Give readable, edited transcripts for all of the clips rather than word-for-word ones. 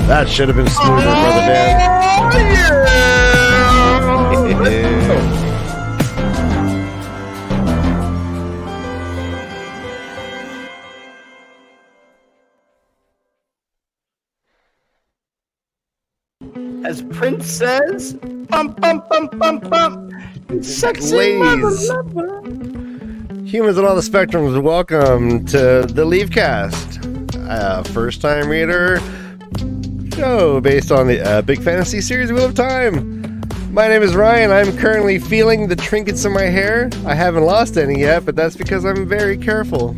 That should have been smoother, Brother Dan. As Prince says, bump, bump, bump, bump, bump. Sexy Ladies, humans on all the spectrums, welcome to the LeafCast, first-time reader show based on the big fantasy series Wheel of Time. My name is Ryan. I'm currently feeling the trinkets in my hair. I haven't lost any yet, but that's because I'm very careful.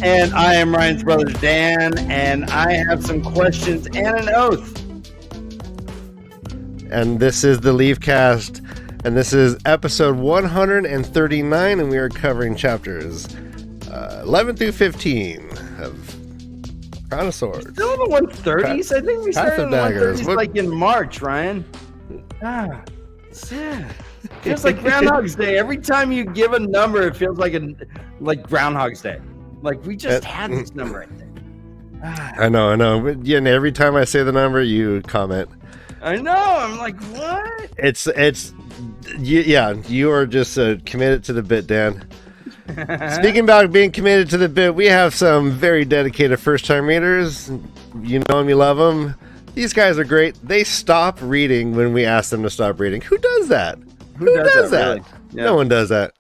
And I am Ryan's brother Dan, and I have some questions and an oath. And this is the LeafCast, and this is episode 139, and we are covering chapters 11 through 15 of Crown of Swords. Still in the 130s? I think we started in the Daggers. 130s like in March, Ryan. Yeah. Feels like Groundhog's Day. Every time you give a number, it feels like Groundhog's Day. Like we just had this number, I think. I know. But, yeah, and every time I say the number, you comment. I know. I'm like, what? You are just committed to the bit, Dan. Speaking about being committed to the bit, we have some very dedicated first-time readers. You know them, you love them. These guys are great. They stop reading when we ask them to stop reading. Who does that? Who does that? Really? Yeah. No one does that.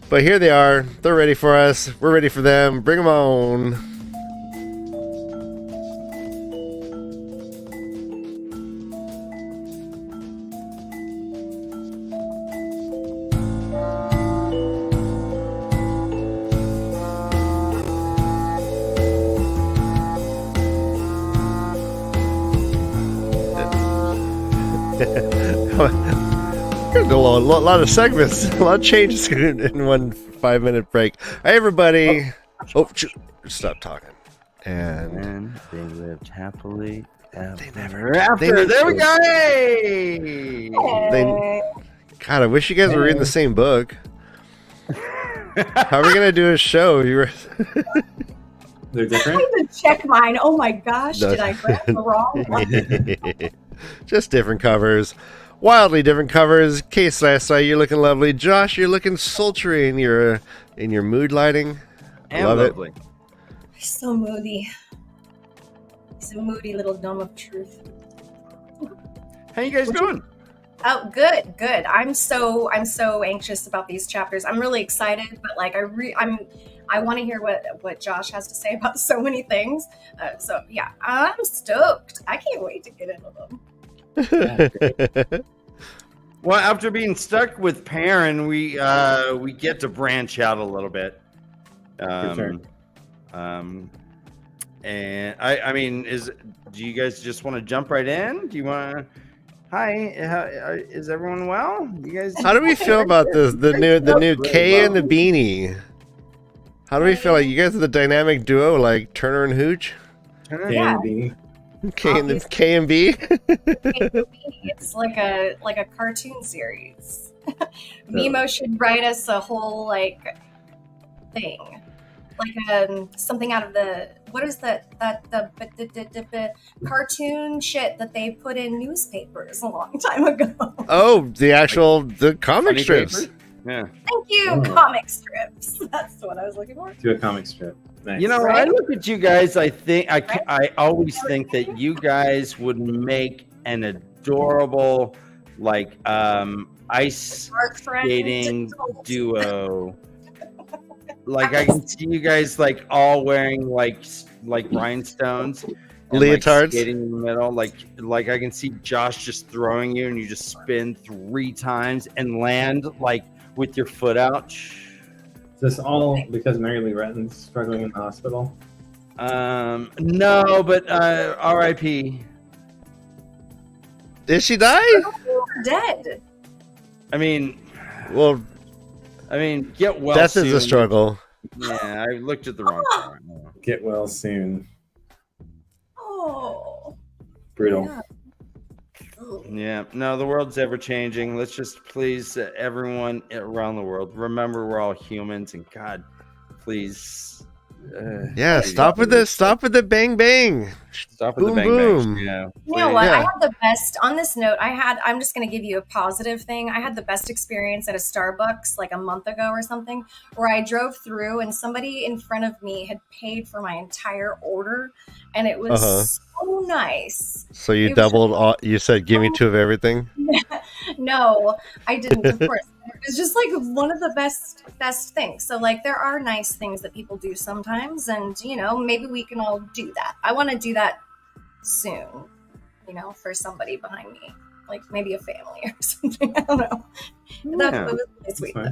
But here they are. They're ready for us. We're ready for them. Bring them on. A lot of segments, a lot of changes in one 5-minute break. Hey, everybody. Oh, stop talking. And they lived happily ever after. There we go. Hey! God, I wish you guys were reading the same book. How are we going to do a show? They're different? I had to check mine. Oh my gosh, did I grab the wrong one? Just different covers. Wildly different covers. KayK, you're looking lovely. Josh, you're looking sultry in your mood lighting. And love lovely. it. So moody. He's a moody little dome of truth. How you guys doing? Oh, good. I'm so anxious about these chapters. I'm really excited, but like I want to hear what Josh has to say about so many things. So yeah, I'm stoked. I can't wait to get into them. Well, after being stuck with Perrin, we get to branch out a little bit. And I mean, do you guys just want to jump right in? Do you want to? Hi, is everyone well? You guys? How do we feel about this? The new Kay and the Beanie. How do we feel? Like you guys are the dynamic duo, like Turner and Hooch. Yeah. K and B. It's like a cartoon series. Mimo should write us a whole like thing, like something out of the cartoon shit that they put in newspapers a long time ago. Oh, the comic strips. Paper? Yeah. Thank you, comic strips. That's what I was looking for. Do a comic strip. Nice. You know, I look at you guys. I think I always think that you guys would make an adorable, like, ice skating duo. Like I can see you guys like all wearing like rhinestones, and, leotards, like, skating in the middle. Like I can see Josh just throwing you, and you just spin 3 times and land like with your foot out. Is this all because Mary Lee Retton's struggling in the hospital? No, but R.I.P. Did she die? Dead. I mean, get well. Death soon. is a struggle. Yeah, I looked at the wrong part. Get well soon. Oh. Brutal. Yeah. Yeah, no, the world's ever changing. Let's just please everyone around the world remember we're all humans, and God, please Yeah, stop with the bang bang. Stop with Boom, the bang boom. bangs. Yeah. You know what? Yeah. I had the best on this note. I'm just going to give you a positive thing. I had the best experience at a Starbucks like a month ago or something, where I drove through and somebody in front of me had paid for my entire order, and it was so nice. So you It was doubled all, you said give me 2 of everything? No, I didn't, of course. It was just like one of the best things. So like there are nice things that people do sometimes, and maybe we can all do that. I want to do that soon, for somebody behind me, like maybe a family or something. I don't know. That was really sweet though.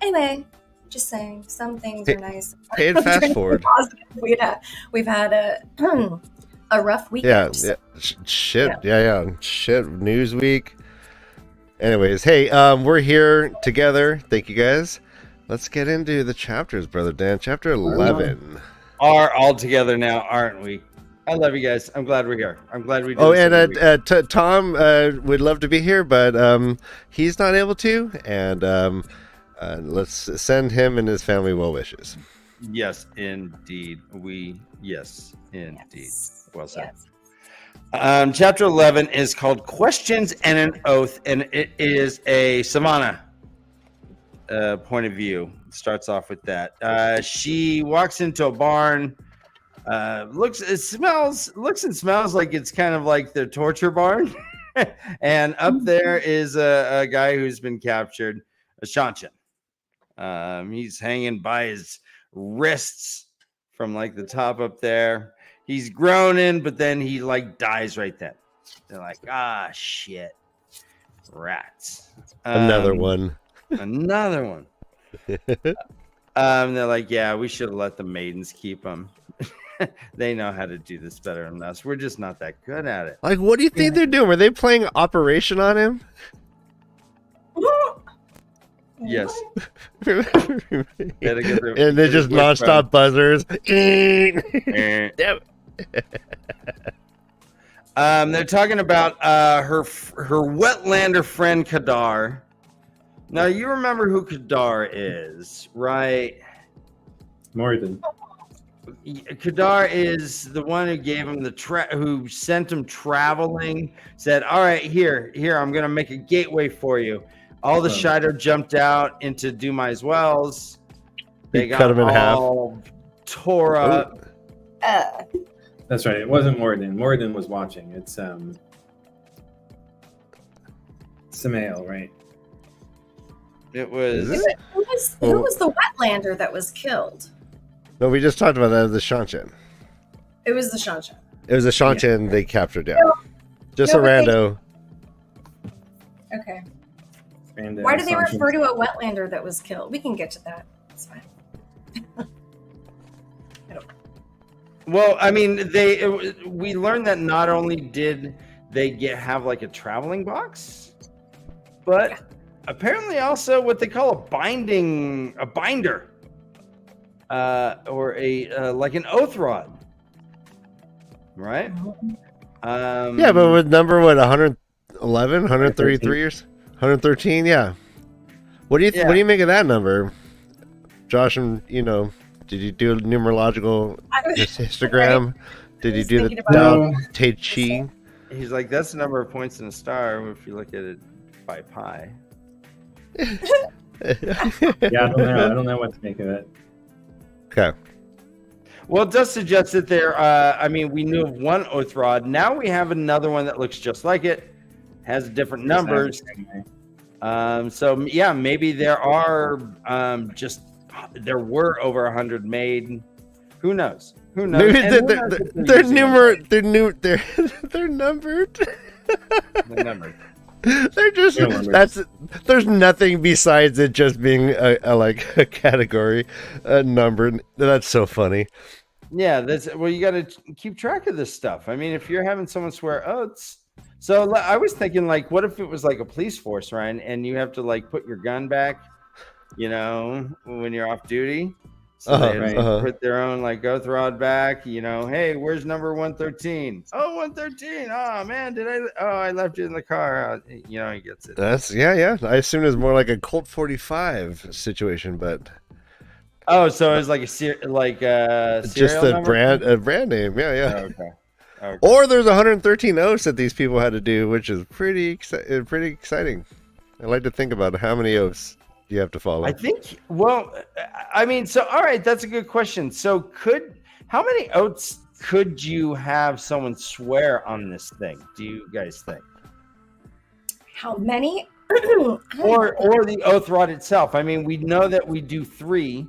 Anyway, just saying, some things are nice. Hey, and fast forward. We've had a rough week. Yeah. Shit. News week. Anyways, hey, we're here together. Thank you guys. Let's get into the chapters, brother Dan. Chapter 11. Are all together now, aren't we? I love you guys. I'm glad we're here. I'm glad we did. Oh, and Tom would love to be here, but he's not able to. And let's send him and his family well wishes. Yes, indeed. Yes, indeed. Yes. Well said. Yes. Chapter 11 is called Questions and an Oath, and it is a Savannah point of view. It starts off with that. She walks into a barn. Looks and smells like it's kind of like the torture barn. And up there is a guy who's been captured, a Shanchan. He's hanging by his wrists from like the top up there. He's groaning, but then he like dies right then. They're like, shit, rats. Another one. Another one. They're like, yeah, we should have let the maidens keep him. They know how to do this better than us. We're just not that good at it. Like, what do you think they're doing? Were they playing Operation on him? Yes. And they're just nonstop buzzers. They're talking about her wetlander friend Kadar. Now you remember who Kadar is, right? Morden. Kadar is the one who gave him who sent him traveling. Said, "All right, here, I'm gonna make a gateway for you." All the Shido jumped out into Dumai's wells. They got him in half. Tore up. That's right. It wasn't Morden. Morden was watching. It's Samael, right? It was. Who was the wetlander that was killed? No, we just talked about that as the Shanchan. It was the Shanchan. It was a Shanchan they captured down. Just No, a but rando. Okay. And, Why do they refer to a wetlander that was killed? We can get to that. It's fine. Well, I mean, we learned that not only did they have like a traveling box, but apparently also what they call a binder, or like an oath rod, right? Yeah, but with number 111, 133 or 113, yeah. What do you make of that number, Josh? And did you do a numerological histogram? Did you do the Tai Chi? He's like, that's the number of points in a star if you look at it by pi. Yeah, I don't know what to make of it. Okay. Well, it does suggest that there. We knew of one oath rod. Now we have another one that looks just like it, has different numbers. So yeah, maybe there are there were over 100 made. Who knows? Who knows? Maybe they're numbered. They're numbered. They're numbered. They're just there's nothing besides it just being a category, numbered. That's so funny. Yeah, you got to keep track of this stuff. I mean, if you're having someone swear oaths. So I was thinking, like, what if it was like a police force, Ryan, and you have to like put your gun back, when you're off duty. So they put their own like oath rod back, hey, where's number 113? Oh, 113. Oh man, I left it in the car. He gets it. That's yeah. I assume it's more like a Colt 45 situation, but Oh, so it's like a Just serial number? a brand name. Yeah, yeah. Oh, okay. Okay. Or there's 113 oaths that these people had to do, which is pretty exciting. I like to think about how many oaths you have to follow. I think. Well, I mean, so all right, that's a good question. So, how many oaths could you have someone swear on this thing? Do you guys think? How many? Or the oath rod itself? I mean, we know that we do 3.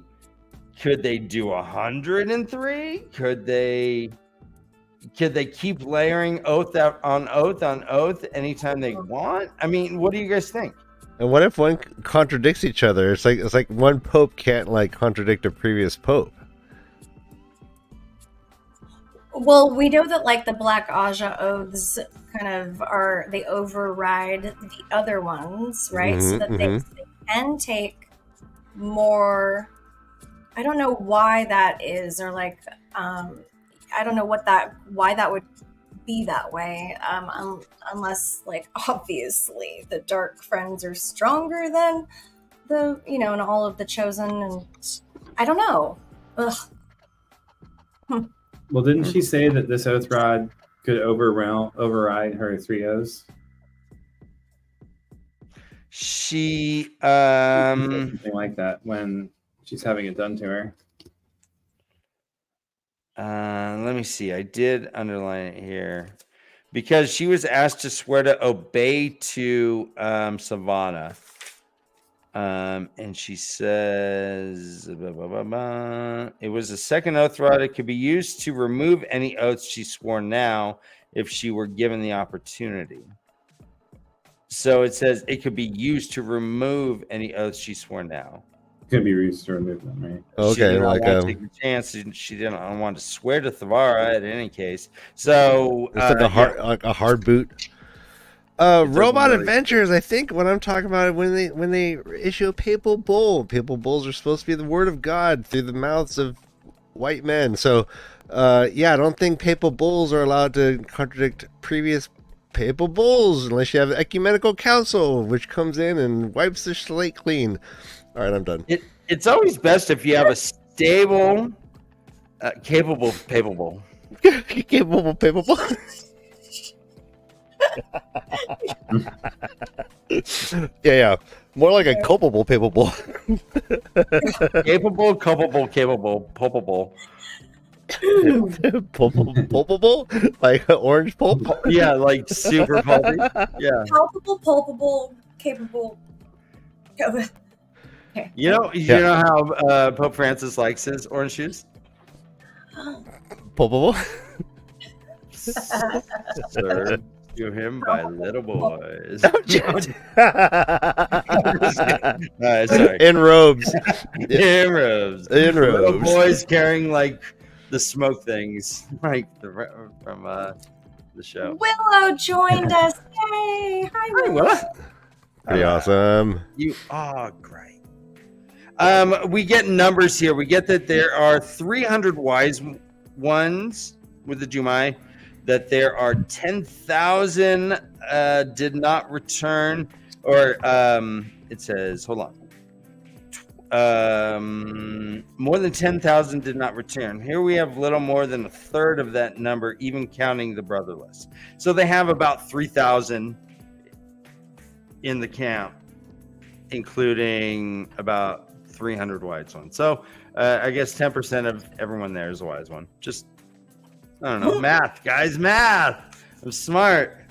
Could they do 103? Could they keep layering oath out on oath anytime they want? I mean, what do you guys think? And what if one contradicts each other? It's like one pope can't like contradict a previous pope. Well, we know that like the Black Aja oaths kind of they override the other ones, right? So that they can take more. I don't know why that is, or like I don't know why that would be that way, unless like obviously the dark friends are stronger than the and all of the chosen, and I don't know. Ugh. Well, didn't she say that this oath rod could override her 3 oaths? She something like that when she's having it done to her. Let me see. I did underline it here because she was asked to swear to obey to Savannah. And she says it was a second oath rod. It could be used to remove any oaths she swore now if she were given the opportunity. So it says it could be used to remove any oaths she swore now. Could be used to remove them, right? Okay, she didn't like want to take the chance. She didn't want to swear to Thavara in any case. So it's like a hard boot. Robot really... Adventures, I think what I'm talking about when they issue a papal bull. Papal bulls are supposed to be the word of God through the mouths of white men. So I don't think papal bulls are allowed to contradict previous papal bulls unless you have the ecumenical council, which comes in and wipes the slate clean. All right, I'm done. It's always best if you have a stable, capable papal bull. Capable papal bull. yeah. More like a culpable papal bull. Capable, culpable, capable, pulpable. Pulpable? Like orange pulp? Yeah, like super pulpy. Yeah. Palpable, pulpable, capable. Okay. You know how Pope Francis likes his orange juice? Pulpable? Served to him by little boys. Sorry. Sorry. In robes. In robes. In robes. Little boys carrying like the smoke things, like from the show. Willow joined us. Yay! Hi, Willow. Pretty awesome. Great. We get numbers here. We get that there are 300 wise ones with the Jumai, that there are 10,000 did not return, or it says, hold on. More than 10,000 did not return. Here we have little more than a third of that number, even counting the brotherless. So they have about 3,000 in the camp, including about 300 wise ones. So I guess 10% of everyone there is a wise one. Just, I don't know, math, guys, math. I'm smart.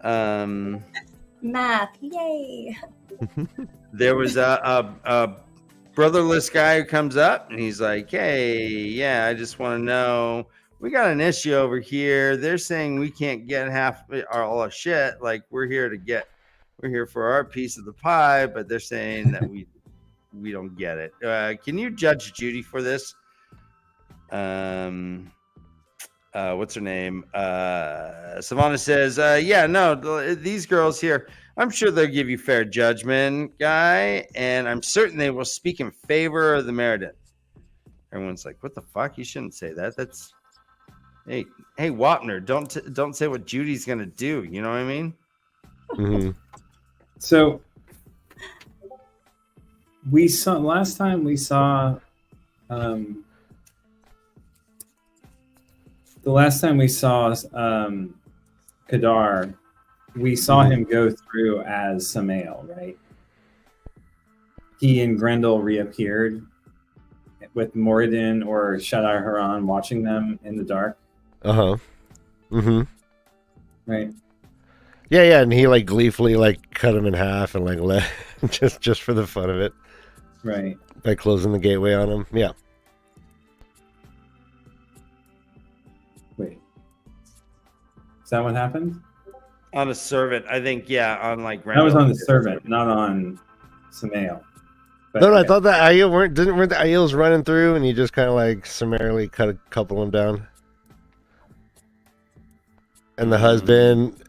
Math, yay. There was a brotherless guy who comes up and he's like, hey, yeah, I just want to know, we got an issue over here. They're saying we can't get all our shit. Like, we're here for our piece of the pie, but they're saying that we don't get it. Can you judge Judy for this? What's her name? Savannah says, these girls here, I'm sure they'll give you fair judgment, guy, and I'm certain they will speak in favor of the Meriden. Everyone's like, what the fuck? You shouldn't say that. That's, hey, Wapner, don't say what Judy's gonna do. You know what I mean? Mm-hmm. So we saw last time we saw The last time we saw Kadar, we saw him go through as Samael, right? He and Grendel reappeared with Moradin or Shadar Haran watching them in the dark. Uh-huh. Mm-hmm. Right. Yeah, and he like gleefully like cut him in half and like let just for the fun of it. Right. By closing the gateway on him. Yeah. Wait. Is that what happened? On a servant, I think. Yeah, on like. That was on the servant, not on Samael. But, No, I thought that Aiel weren't the Aiels running through and he just kind of like summarily cut a couple of them down. And the husband,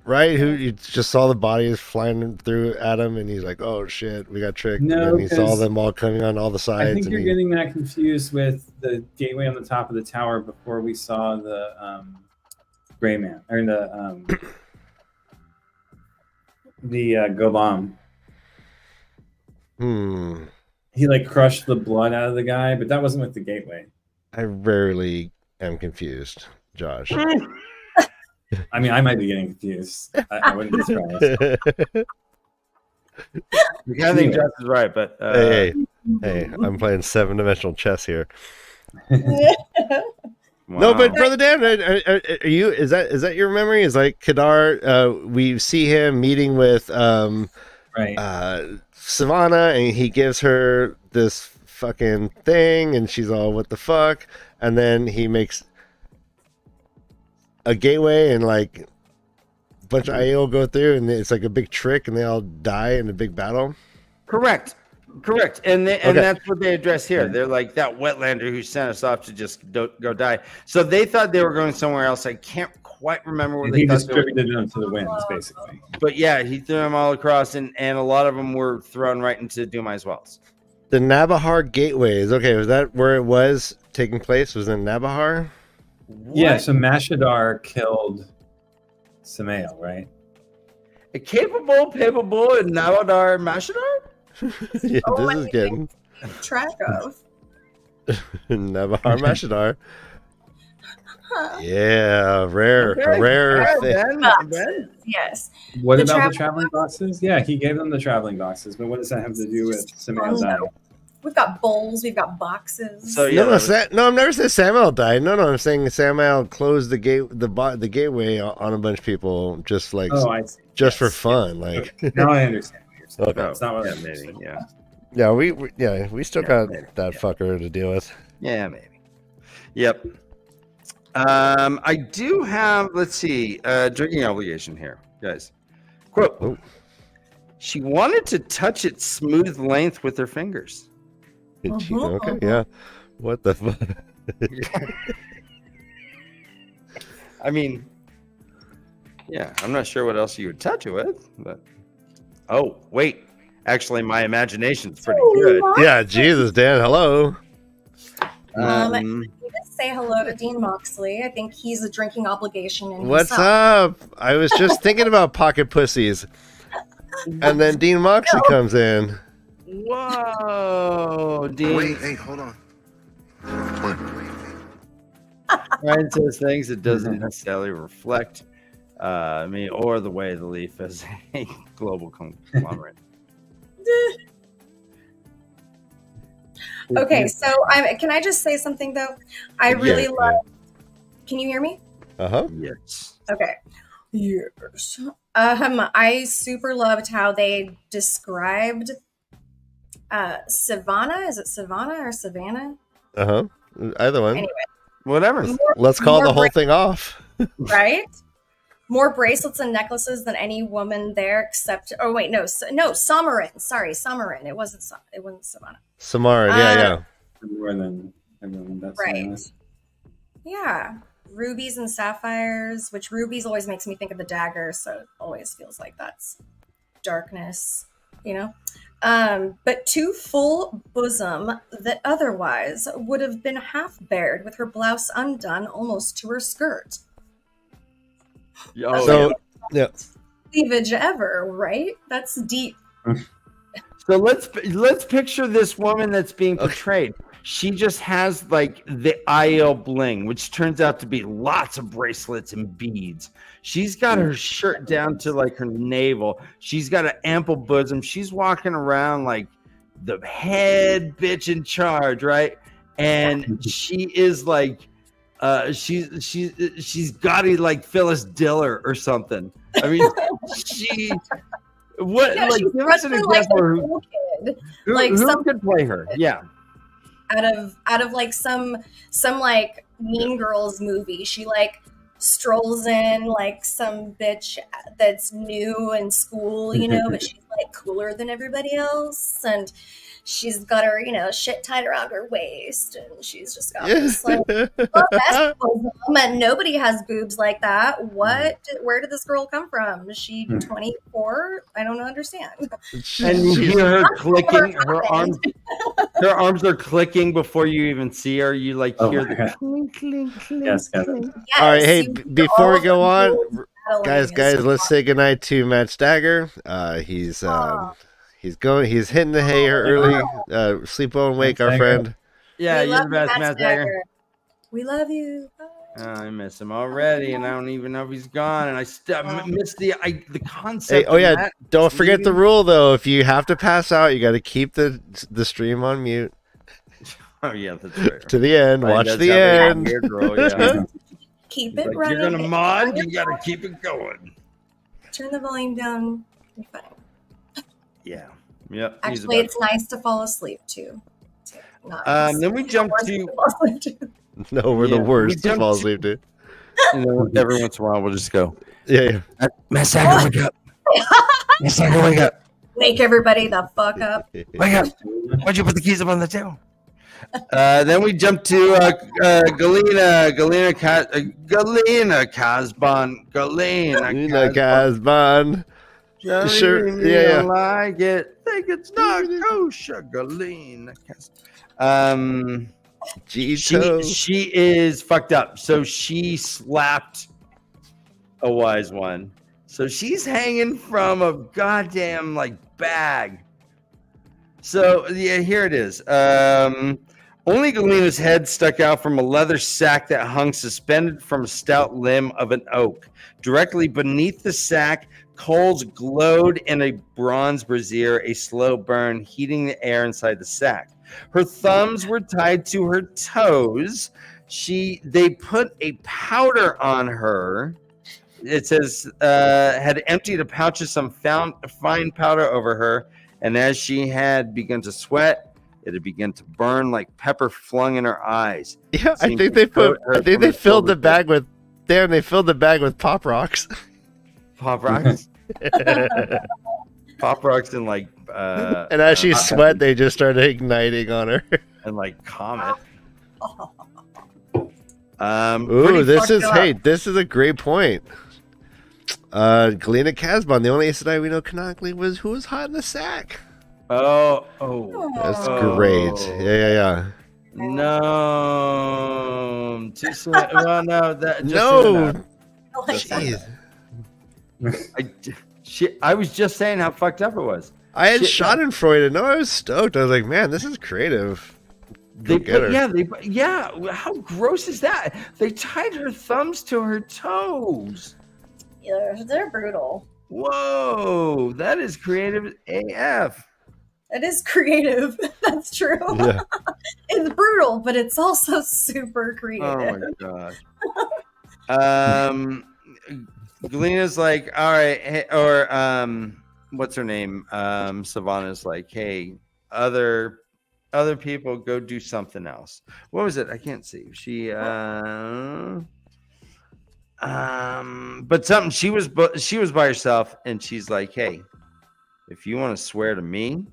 right, who you just saw the bodies flying through at him, and he's like, "Oh shit, we got tricked." No, and he saw 'cause them all coming on all the sides. I think and you're getting that confused with the gateway on the top of the tower before we saw the Gray Man or the Gobam. He like crushed the blood out of the guy, but that wasn't with the gateway. I rarely am confused, Josh. I mean, I might be getting confused. I wouldn't be surprised. I think Josh is right, but hey, I'm playing 7-dimensional chess here. Wow. No, but Brother Dan, are you? Is that your memory? Is like Kadar? We see him meeting with right. Savannah, and he gives her this fucking thing, and she's all, "What the fuck?" And then he makes a gateway, and like a bunch of Aiel go through, and it's like a big trick, and they all die in a big battle. Correct. And that's what they address here. They're like that wetlander who sent us off to just go die. So they thought they were going somewhere else. I can't quite remember where he they distributed them to the winds, basically. But yeah, he threw them all across, and a lot of them were thrown right into Dumai's wells. The Nabahar gateways. Okay, was that where it was taking place? Was in Nabahar? Yeah, so Mashadar killed Samael, right? A capable, and Nawadar Mashadar? Yeah, this is getting track of Nabahar Mashadar. Yeah, rare thing. Ben? Yes. What about the traveling boxes? Yeah, he gave them the traveling boxes, but what does that have to do with Samael dying? We've got bowls, we've got boxes. So yeah, no, I've never said Samuel died. No, I'm saying Samuel closed the gateway on a bunch of people, just like for fun. Like now I understand what you're saying. Okay. That's not what yeah, maybe. Yeah, we still got that fucker to deal with. Yeah, maybe. Yep. I do have. Let's see. Drinking obligation here, guys. Quote. Oh. She wanted to touch its smooth length with her fingers. Okay, yeah. What the fuck? I mean, yeah, I'm not sure what else you would touch it with, but oh, wait. Actually, my imagination's pretty good. Yeah, Jesus, Dan, hello. Say hello to Dean Moxley. I think he's a drinking obligation in What's himself. up? I was just thinking about pocket pussies. And then Dean Moxley comes in. Whoa, Dean. Wait, hey, hold on. Wait. Ryan says things that doesn't necessarily reflect me or the way the Leaf is a global conglomerate. Okay, so can I just say something though? I really love. Can you hear me? Yes. Okay. Yes. I super loved how they described Savannah. Is it Savannah or Savannah? Either one. Anyway, whatever. Let's call the whole thing off. Right? More bracelets and necklaces than any woman there, except. Oh wait, no, Samarin. Sorry, Samarin. It wasn't Savannah. Samarin, yeah. More than everyone. That's right. Nice. Yeah. Rubies and sapphires, which rubies always makes me think of the dagger, so it always feels like that's darkness, you know? But two full bosom that otherwise would have been half bared with her blouse undone almost to her skirt. Cleavage ever, right? That's deep. So let's picture this woman that's being portrayed. She just has like the IL bling, which turns out to be lots of bracelets and beads. She's got her shirt down to like her navel. She's got an ample bosom. She's walking around like the head bitch in charge, right? And she is like, she's gaudy like Phyllis Diller or something. I mean, like give us an example. Who could play her? Yeah. Out of like some like Mean Girls movie, she like strolls in like some bitch that's new in school, you know, but she's like cooler than everybody else, and she's got her, you know, shit tied around her waist, and she's just got this like best bosom, and nobody has boobs like that. Where did this girl come from? Is she 24? I don't understand. And you hear her clicking, her arms are clicking before you even see her. You like hear the clink, clink, clink. Yes, Yes, All right, hey, before we go on, battling guys, let's say goodnight to MaTsDaGger. He's hitting the hay early. Sleep well and wake, our friend. Yeah, We you're the love best, MaTsDaGger. MaTsDaGger. We love you. Bye. Oh, I miss him already, and I don't even know if he's gone. And I miss the concept. Hey, oh yeah, of that don't forget the leaving. rule though. If you have to pass out, you got to keep the stream on mute Oh yeah, that's right. to the end. Right, Watch that's the how they end. weird girl, yeah. Keep Like, it running. you're gonna mod, you gotta keep it going. Turn the volume down. You're fine. Yeah. Yep. Actually, it's nice to fall asleep too. Then we jump to No, we're the Yeah, worst we to jumped fall to- asleep to. every once in a while we'll just go. Yeah. MaTsDaGger, wake up. MaTsDaGger, wake up. Wake everybody the fuck up. Wake up. Why'd you put the keys up on the table? Then we jump to Galina Casbon. Galina Casbon. Sure, yeah. Like it. Think it's not kosher. Galina Casbon. She is fucked up. So she slapped a wise one. So she's hanging from a goddamn like bag. So yeah, here it is. Only Galina's head stuck out from a leather sack that hung suspended from a stout limb of an oak. Directly beneath the sack, coals glowed in a bronze brazier, a slow burn, heating the air inside the sack. Her thumbs were tied to her toes. They put a powder on her. It says had emptied a pouch of some fine powder over her, and as she had begun to sweat, it had begun to burn like pepper flung in her eyes. Yeah, I think they filled the bag with. Damn, they filled the bag with Pop Rocks. Pop Rocks. Pop Rocks and like. And as she sweat, they just started igniting on her. And like Comet. Ooh, this is a great point. Galina Casbon, the only Aes Sedai we know canonically was who was hot in the sack. Oh, That's great. Yeah. No, too soon. Well, no, that just No, soon jeez. I was just saying how fucked up it was. I had Schadenfreude, and I was stoked. I was like, man, this is creative. How gross is that? They tied her thumbs to her toes. Yeah, they're brutal. Whoa, that is creative AF. It is creative. That's true. Yeah. It's brutal, but it's also super creative. Oh my god. Galina's like, all right, hey, or what's her name? Savannah's like, hey, other people go do something else. What was it? I can't see. She but something she was by herself, and she's like, hey, if you want to swear to me,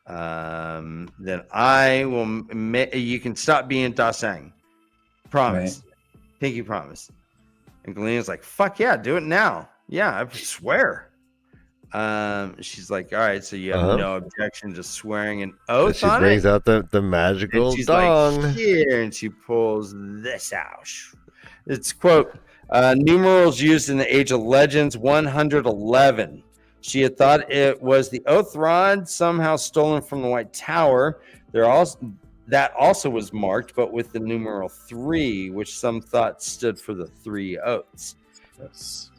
then I will you can stop being Dasang. Promise. Right. Pinky promise. And Galina's like, fuck yeah, do it now. Yeah, I swear. She's like, all right, so you have no objection to swearing an oath she on brings it? out the magical and she's dong. like, here, and she pulls this out. It's quote, numerals used in the Age of Legends 111. She had thought it was the oath rod somehow stolen from the White Tower. There that also was marked, but with the numeral 3, which some thought stood for the 3 oaths. Yes.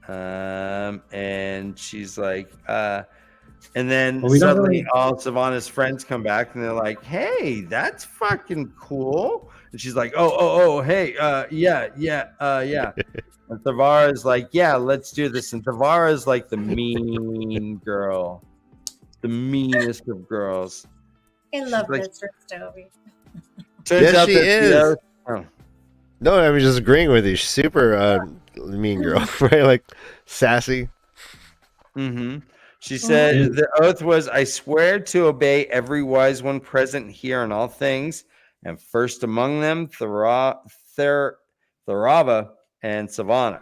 And she's like, and then Well, we don't suddenly really- all Savannah's friends come back and they're like, hey, that's fucking cool. And she's like, oh, hey, yeah. And Thavara's like, yeah, let's do this. And Thavara's like the mean girl, the meanest of girls. I love like- Mistress Dovie. Turns Yes, out she that is. oh, No, I'm just agreeing with you. She's super mean girl, right? Like sassy. mm-hmm. She said the oath was, I swear to obey every wise one present here in all things, and first among them Tharava and Savannah.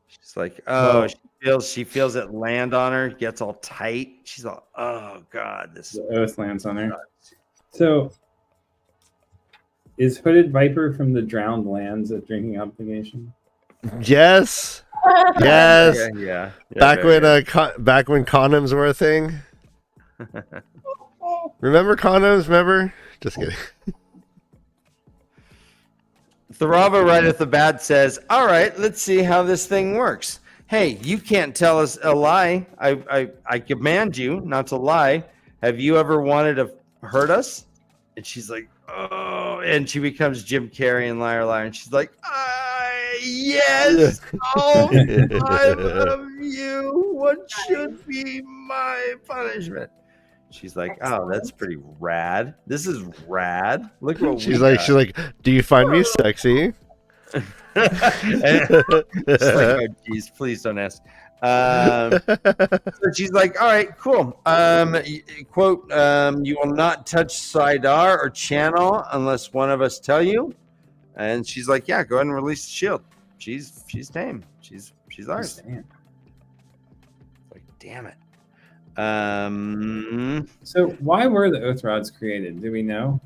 She's like, oh, she feels it land on her, gets all tight. She's all, oh god, this The oath lands on her. So, is Hooded Viper from the Drowned Lands a drinking obligation? Yes. Yes. yeah. Back when back when condoms were a thing. Remember condoms? Remember? Just kidding. Tharava right at the bat says, all right, let's see how this thing works. Hey, you can't tell us a lie. I command you not to lie. Have you ever wanted to hurt us? And she's like, oh, and she becomes Jim Carrey and Liar Liar. And she's like, yes. Oh, I love you. What should be my punishment? She's like, oh, that's pretty rad. This is rad. Look what She's like, do you find me sexy? She's like, oh, geez, please don't ask. So she's like, all right, cool. Quote, you will not touch Sidar or channel unless one of us tell you. And she's like, yeah, go ahead and release the shield. She's tame. She's ours. Like, damn it. So why were the Oath Rods created? Do we know?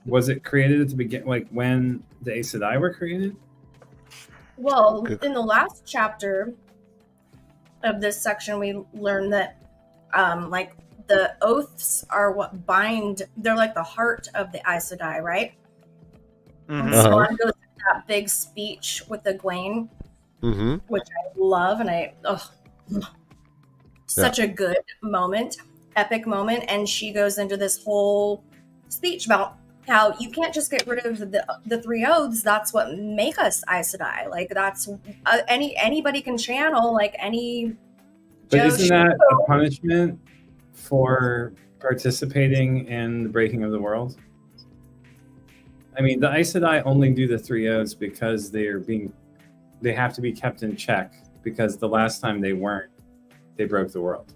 Was it created at the beginning, like when the Aes Sedai were created? Well, in the last chapter of this section, we learned that, like, the oaths are what bind. They're like the heart of the Aes Sedai, right? And Spawn goes into that big speech with Egwene, which I love, and such a good moment, epic moment. And she goes into this whole speech about how you can't just get rid of the 3 oaths. That's what make us Aes Sedai. Like, that's anybody can channel, like any. But isn't that a punishment for participating in the breaking of the world? I mean, the Aes Sedai only do the 3 oaths because they have to be kept in check, because the last time they weren't, they broke the world.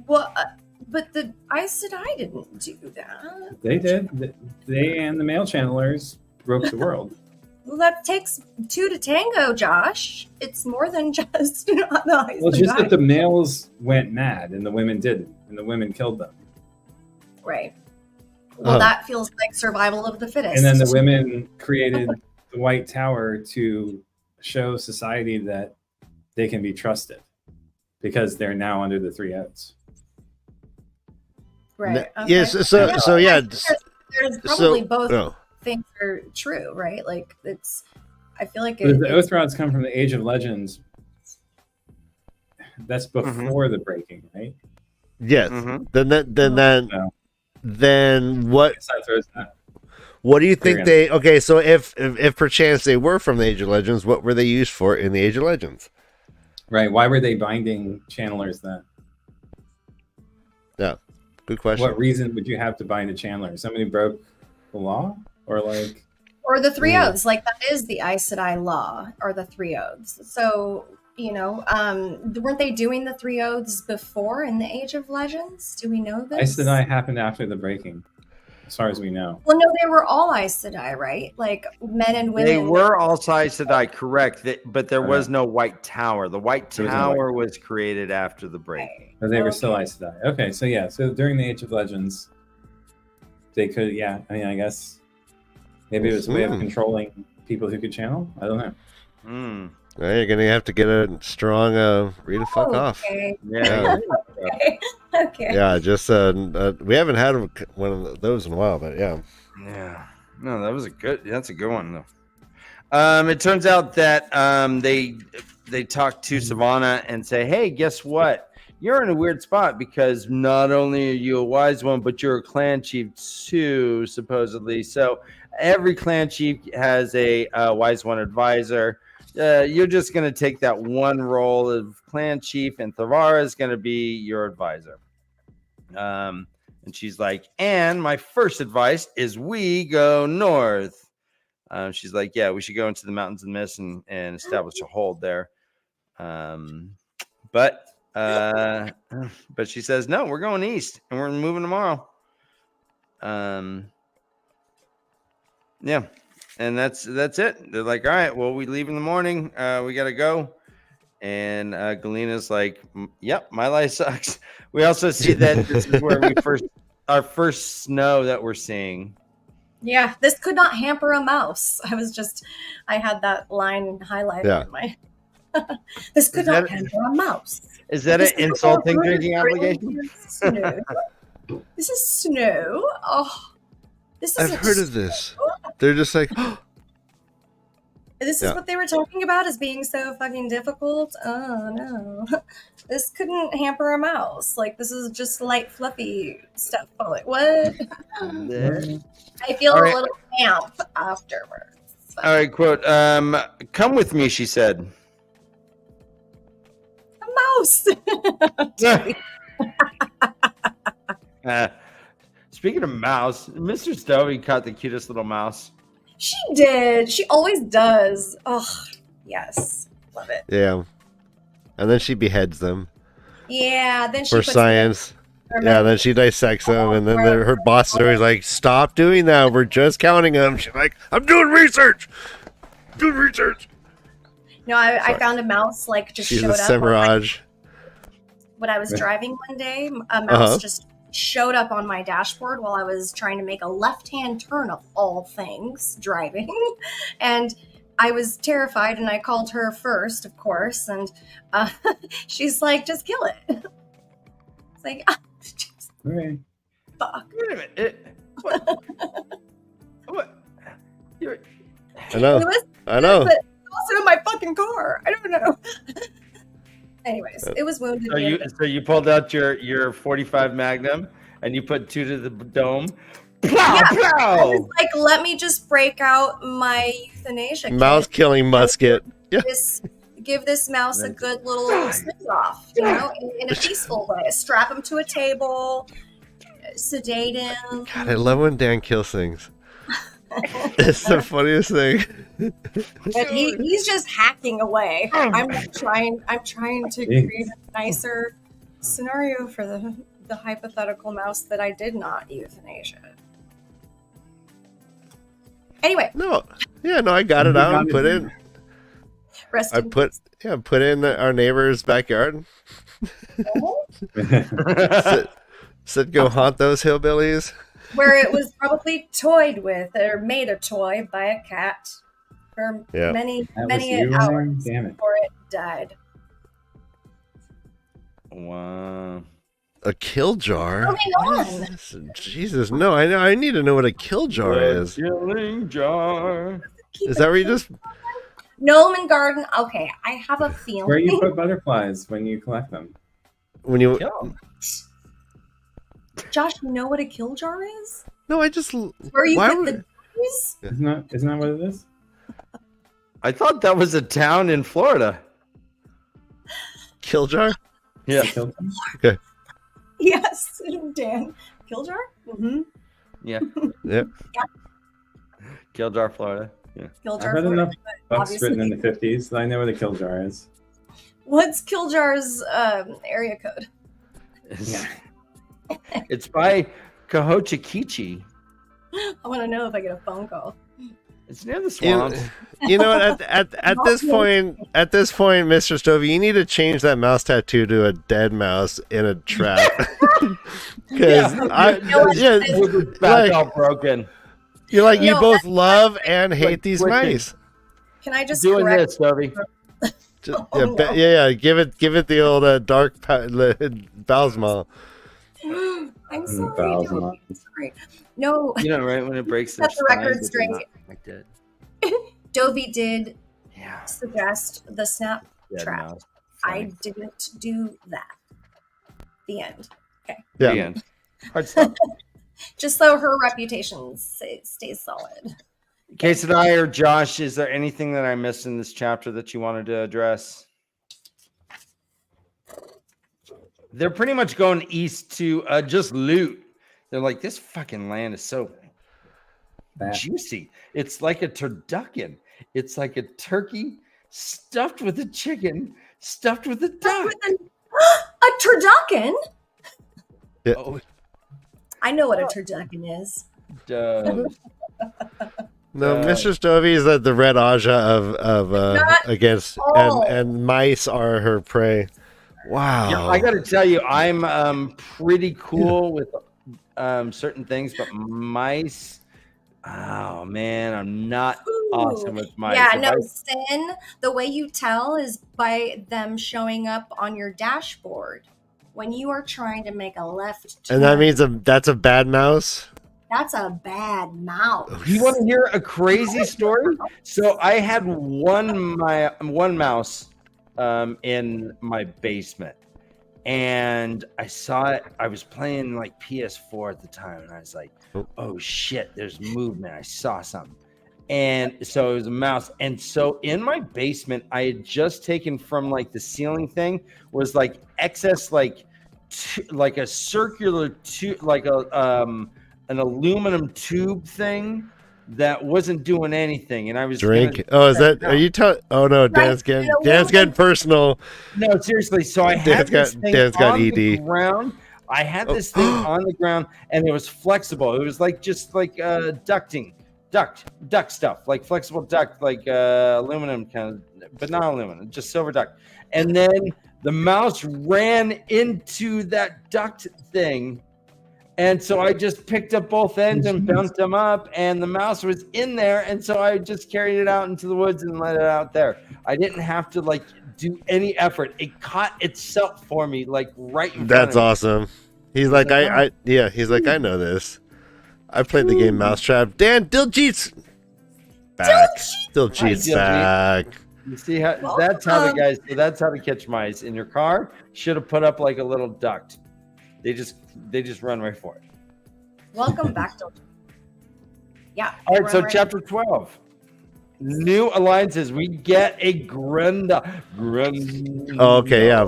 Well, but the Aes Sedai didn't do that. They did. They and the male channelers broke the world. Well, that takes 2 to tango, Josh. It's more than just the Aes Well, it's just Sedai. that the males went mad and the women didn't, and the women killed them. Right. Well, that feels like survival of the fittest. And then the women created the White Tower to show society that they can be trusted, because they're now under the 3 oaths. Right. Yes. okay. So yeah. There's probably both things are true, right? Like, it's. I feel like But if the Oath Rods come from the Age of Legends, that's before the breaking, right? Yes. Then what? What do you think they? Okay, so if perchance they were from the Age of Legends, what were they used for in the Age of Legends? Right. Why were they binding channelers then? Yeah, good question. What reason would you have to bind a channeler? Somebody broke the law, or like? Or the 3 oaths, like that is the Aes Sedai law, or the 3 oaths. So, weren't they doing the 3 oaths before in the Age of Legends? Do we know this? Aes Sedai happened after the breaking, as far as we know. Well, no, they were all Aes Sedai, right? Like, men and women. They were all Aes Sedai, correct? But there was no White Tower. The White Tower was created after the breaking. But they were still Aes Sedai. Okay, so yeah, so during the Age of Legends, they could, I guess maybe it was a way of controlling people who could channel. I don't know. Well, you're gonna have to get a strong read the fuck off. Okay. Yeah. Okay. Okay. Yeah, just we haven't had one of those in a while, but yeah. Yeah. No, that's a good one though. It turns out that they talk to Savannah and say, "Hey, guess what? You're in a weird spot because not only are you a wise one, but you're a clan chief too, supposedly. So every clan chief has a wise one advisor. You're just going to take that one role of clan chief, and Thavara is going to be your advisor." And she's like, "And my first advice is we go north." She's like, "Yeah, we should go into the mountains and mist and establish a hold there." But she says, "No, we're going east and we're moving tomorrow." Yeah, and that's it. They're like, "All right, well, we leave in the morning. We gotta go." And Galena's like, "Yep, my life sucks." We also see that this is where our first snow that we're seeing. Yeah, this could not hamper a mouse. I had that line highlighted in my. This could not hamper a mouse. Is that an insulting drinking obligation? This is snow. Oh, this is. I've heard of this. They're just like, this is what they were talking about as being so fucking difficult. Oh no, this couldn't hamper a mouse. Like, this is just light, fluffy stuff. I'm like, what? I feel a little damp afterwards. All right, quote. Come with me, she said. Mouse. Speaking of mouse, Mistress Dovie caught the cutest little mouse. She did. She always does. Oh, yes. Love it. yeah. And then she beheads them Yeah, then she for puts science. Yeah, then she dissects them, and then her boss is always like, "Stop doing that. We're just counting them." She's like, "I'm doing research. Doing research." No, I found a mouse just She's showed a up. Semiraj. When I was driving one day, a mouse just showed up on my dashboard while I was trying to make a left-hand turn of all things driving. And I was terrified, and I called her first, of course. And she's like, "Just kill it." It's like, Okay. fuck. Wait a minute. What? I know. I know. But also in my fucking car. I don't know. Anyways, it was wounded. So you pulled out your 45 Magnum and you put 2 to the dome. Plow, plow. I was like, let me just break out my euthanasia kit. Mouse killing musket. Yeah. Give this mouse a good little send off, in a peaceful way. Strap him to a table, sedate him. God, I love when Dan kills things. It's the funniest thing. But he's just hacking away. I'm trying to create a nicer scenario for the hypothetical mouse that I did not euthanasia. Anyway. No, I got it out and put in. Put in our neighbor's backyard. Said go haunt those hillbillies. Where it was probably toyed with or made a toy by a cat for many hours before it died. Wow. A kill jar? Moving on. Jesus, no, I need to know what a kill jar is. Killing jar. Is that where you just... Gnome and garden. Okay, I have a feeling. Where you put butterflies when you collect them? When you... Josh, you know what a kill jar is? No, I just... Where you put the toys? Isn't that what it is? I thought that was a town in Florida. Kill jar? Yeah. Okay. Yes, Dan. Kill jar? Mm-hmm. Yeah. Yep. Kill jar, Florida. Yeah. Kill I've jar. read enough books obviously. written in the 50s that I know what a kill jar is. What's kill jar's area code? Yeah. It's by Cahochikichi. I want to know if I get a phone call. It's near the swamp. You know what? At this point, Mistress Dovie, you need to change that mouse tattoo to a dead mouse in a trap. Because back all broken. You're like, you both love and hate these mice. Can I just doing correct? this, Dovie? Yeah. Give it the old dark Bowsma. I'm sorry. No, I'm sorry. No. You know, right when it breaks their Set the record spine, straight. Like that. Dovie did Yeah. suggest the snap Yeah, trap. no, I didn't do that. The end. Okay. Yeah. The end. Hard stop. Just so her reputation stays solid. KayK or Josh, is there anything that I missed in this chapter that you wanted to address? They're pretty much going east to just loot. They're like, this fucking land is so juicy. It's like a turducken. It's like a turkey stuffed with a chicken, stuffed with a duck. A turducken? Yeah. Oh, I know what a turducken is. No, Mistress Dovie is the red Aja of against, and mice are her prey. Wow. Yeah, I got to tell you, I'm pretty cool with certain things, but mice. Oh man, I'm not awesome with mice. Yeah, no, Sin, the way you tell is by them showing up on your dashboard when you are trying to make a left turn. And that means that's a bad mouse? That's a bad mouse. You want to hear a crazy story? So I had one mouse in my basement, and I saw it. I was playing like PS4 at the time, and I was like, oh shit, there's movement. I saw something. And so it was a mouse. And so in my basement, I had just taken from like the ceiling thing was like excess, like a circular tube, like an aluminum tube thing that wasn't doing anything. And I was drink. Oh, is that, are you telling? Oh no, Dan's getting personal. No, seriously. So I had this thing on the ED. ground. I had this thing on the ground, and it was flexible. It was like just like duct stuff, like flexible duct, like aluminum kind of, but not aluminum, just silver duct. And then the mouse ran into that duct thing, and so I just picked up both ends and bounced them up, and the mouse was in there, and so I just carried it out into the woods and let it out there. I didn't have to like do any effort. It caught itself for me, like right in front That's of me. awesome. He's like, he's like, I know this. I played the game Mousetrap. Dan, Diljeet's back. Diljeet's back. You see how that's how the guys. That's how to catch mice in your car. Should have put up like a little duct. They just run right for it. Welcome back, Diljeet. Yeah. All right, so chapter 12. New alliances. We get a Grunda. Oh, okay, yeah.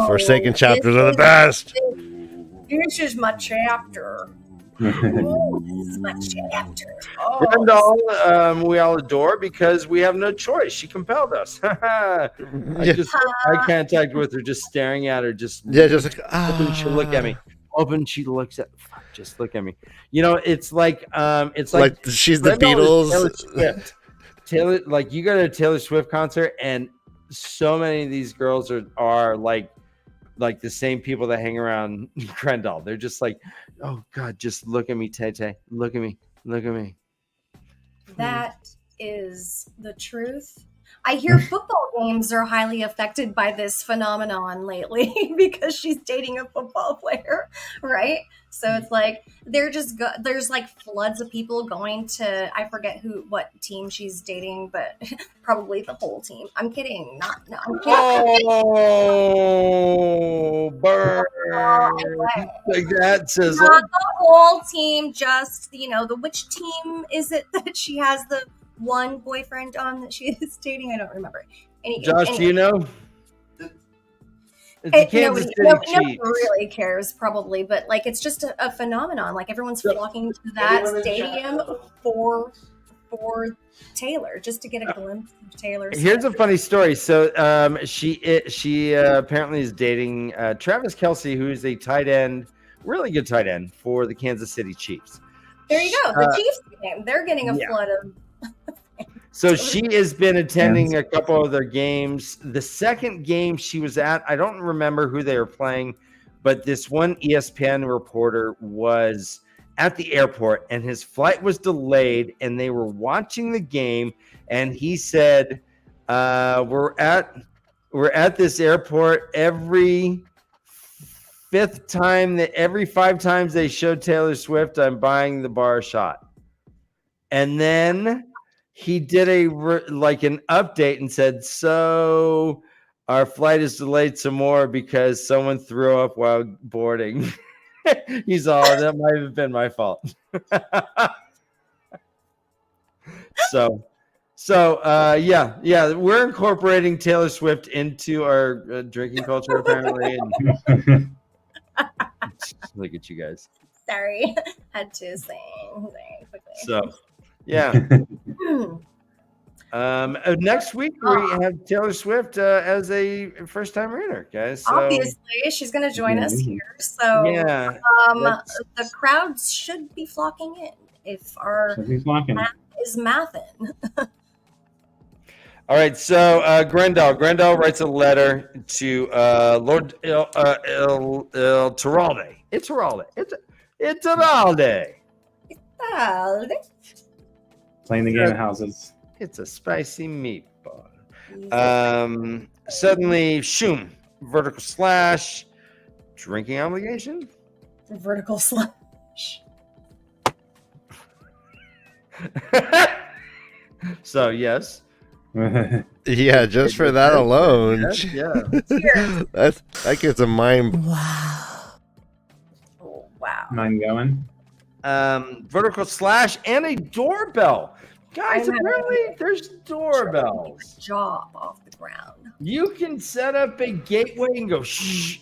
Forsaken chapters are the best. This is my chapter. This is my chapter. Grendel, we all adore because we have no choice. She compelled us. I contact with her, just staring at her, just like hoping she'll look at me. Hoping she looks at, just look at me. You know, it's like she's the Beatles. Taylor, like you go to a Taylor Swift concert, and so many of these girls are like the same people that hang around Grendel. They're just like, oh God, just look at me, Tay. Look at me. Look at me. That is the truth. I hear football games are highly affected by this phenomenon lately because she's dating a football player, right? So it's like there's like floods of people going to, I forget what team she's dating, but probably the whole team. I'm kidding. I'm kidding. Oh, burn. Like that sizzle. Not the whole team, just, which team is it that she has the one boyfriend on that she is dating? I don't remember. Josh, do you know? Nobody really cares, probably, but like it's just a phenomenon. Like everyone's flocking to that stadium for Taylor, just to get a glimpse of Taylor. Here's a funny story. So she apparently is dating Travis Kelce, who is a tight end, really good tight end for the Kansas City Chiefs. There you go. The Chiefs game. They're getting a flood of. So she has been attending a couple of their games. The second game she was at, I don't remember who they were playing, but this one ESPN reporter was at the airport and his flight was delayed and they were watching the game and he said, "We're at this airport every 5 times they show Taylor Swift, I'm buying the bar a shot." And then he did an update and said, "So our flight is delayed some more because someone threw up while boarding." He's all, "That might have been my fault." Yeah, we're incorporating Taylor Swift into our drinking culture apparently. And look at you guys. Sorry, had to sing quickly. So, yeah. Next week we have Taylor Swift as a first-time reader, guys. So, obviously, she's going to join us here. So, yeah, the crowds should be flocking in if our math is mathin'. All right, so Grendel writes a letter to Lord Terralde. It's Terralde. Playing the game of houses. It's a spicy meatball. Suddenly, shoom, vertical slash, drinking obligation. Vertical slash. So yes. Yeah, just for that alone. Yes, yeah. That gets a mind. Wow. Oh, wow. Mind going? Vertical slash and a doorbell. Guys, apparently there's doorbells. Job off the ground. You can set up a gateway and go shh,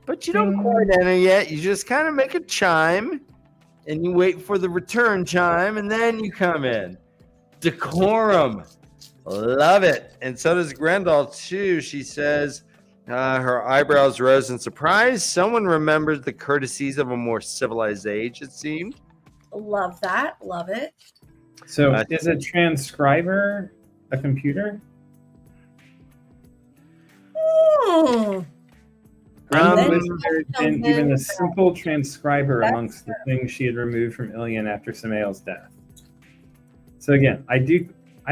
but you don't quite enter yet. You just kind of make a chime and you wait for the return chime and then you come in. Decorum. Love it. And so does Grendel too. She says her eyebrows rose in surprise. Someone remembered the courtesies of a more civilized age, it seemed. Love that. Love it. So is a transcriber a computer? There's been even a simple transcriber amongst the things she had removed from Ilian after Samael's death. So again, I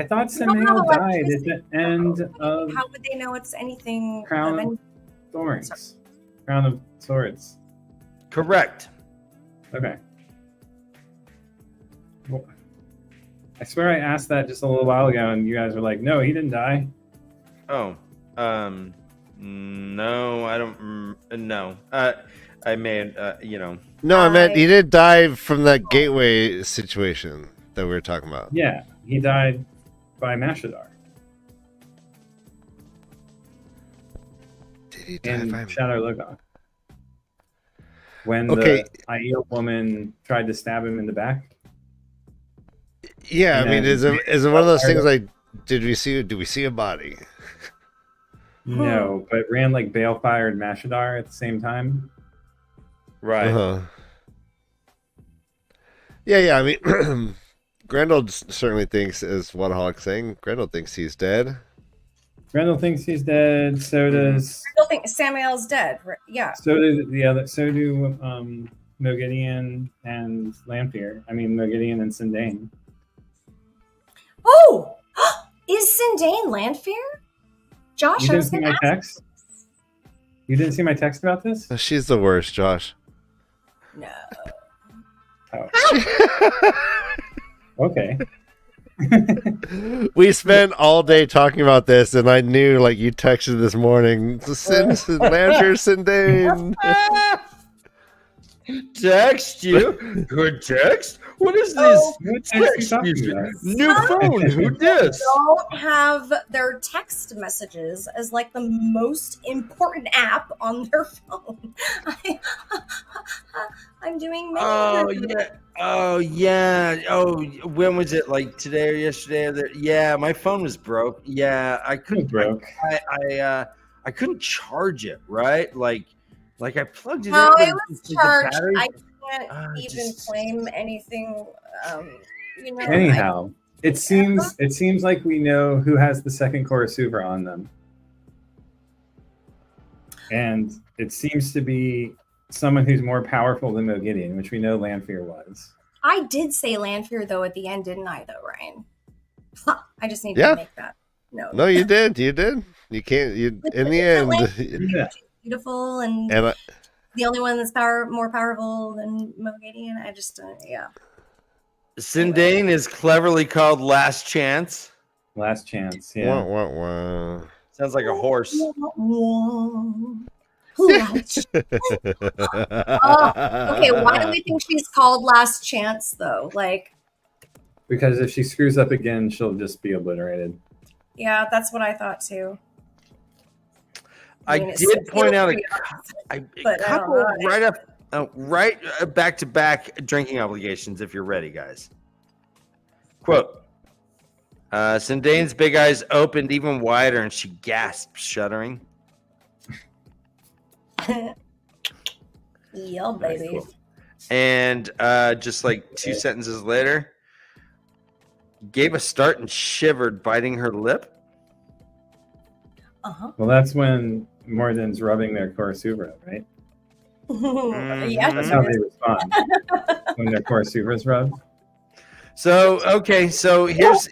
thought Samael died at the end of... How would they know it's anything? Crown of Thorns. Crown of Swords. Correct. Okay. Well, I swear I asked that just a little while ago, and you guys were like, "No, he didn't die." Oh, no, I don't. No, I may, No, I meant he did die from that gateway situation that we were talking about. Yeah, he died by Mashadar. Did he die in by Shadow Logoth? When the Aiel woman tried to stab him in the back. Yeah, I mean, is it one of those things like, do we see a body? No, but ran like Balefire and Mashadar at the same time. Right. Uh-huh. Yeah. I mean, Grendel certainly thinks, as Whataholic saying, Grendel thinks he's dead. Grendel thinks he's dead. So does. Grendel thinks Samael's dead. Yeah. So do the other. So do Mogideon and Lanfear. I mean, Mogideon and Sindane. Oh, is Sindane Lanfear? Josh, You didn't see my text? You didn't see my text about this? She's the worst, Josh. No. Oh. Okay. We spent all day talking about this, and I knew, like, you texted this morning. Lanfear, Sindane. Text you? Good text? What is this? New phone. Who dis? Don't have their text messages as like the most important app on their phone. I'm doing many. Oh yeah. Oh, when was it? Like today or yesterday? Yeah, my phone was broke. Yeah, I couldn't. I couldn't charge it. Right, like I plugged it in. No, it was charged. I can't even claim anything. Anyhow, it seems like we know who has the second Korasuva on them, and it seems to be someone who's more powerful than Mogideon, which we know Lanfear was. I did say Lanfear though at the end, didn't I? Though, Ryan. Ha, I just need Yeah. to make that note. No, you did. You did. You can't. You in the end. Yeah. Beautiful and And the only one that's more powerful than Mogadian. I just yeah. Sindane is cleverly called Last Chance. Last chance. wah, Yeah. wah, wah. Sounds like a horse. Okay, why do we think she's called Last Chance though? Like, Because if she screws up again, she'll just be obliterated. yeah, that's what I thought too. I mean, it did point out feels a but I don't couple know. right back to back drinking obligations if you're ready, guys. Quote. Sindane's big eyes opened even wider and she gasped, shuddering. Yeah, baby. Cool. And just like 2 sentences later, gave a start and shivered, biting her lip. Uh-huh. Well, that's when Morden's rubbing their Korsuvra, right? Yeah, That's how they respond when their Korsuvra's rubbed. So, okay, so here's,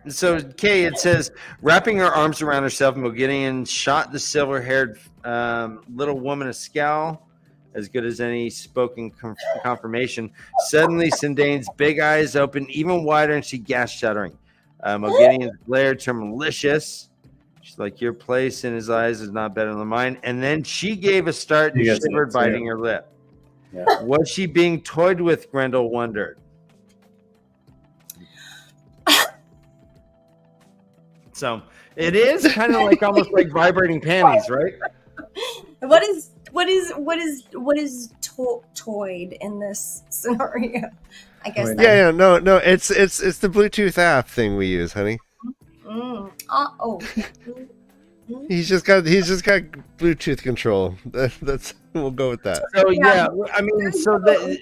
so Kay, it says, wrapping her arms around herself, Mogadian shot the silver-haired little woman a scowl, as good as any spoken confirmation. Suddenly, Sindane's big eyes opened even wider, and she gasped, shuddering. Mogadian's glare turned malicious. She's like, your place in his eyes is not better than mine. And then she gave a start and shivered, biting her lip. Yeah. Was she being toyed with, Grendel wondered. So it is kind of like almost like vibrating panties, right? What is toyed in this scenario? I guess. Yeah, no, it's the Bluetooth app thing we use, honey. He's just got Bluetooth control. That's we'll go with that. So yeah, I mean, so the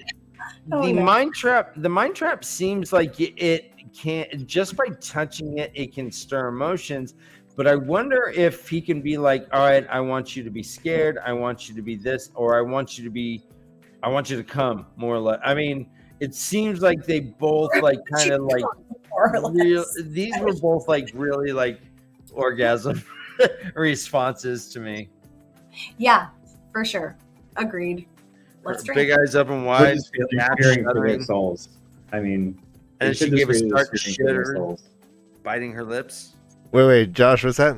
mind trap seems like it can't, just by touching it, it can stir emotions. But I wonder if he can be like, all right, I want you to be scared, I want you to be this, or I want you to come, more or less. I mean, it seems like they both like kind of like these were both like really like orgasm responses to me. Yeah, for sure. Agreed. Let's drink. Big eyes up and wide, fearing for their souls. I mean, and she gave a start to shiver, biting her lips. Wait, Josh, what's that?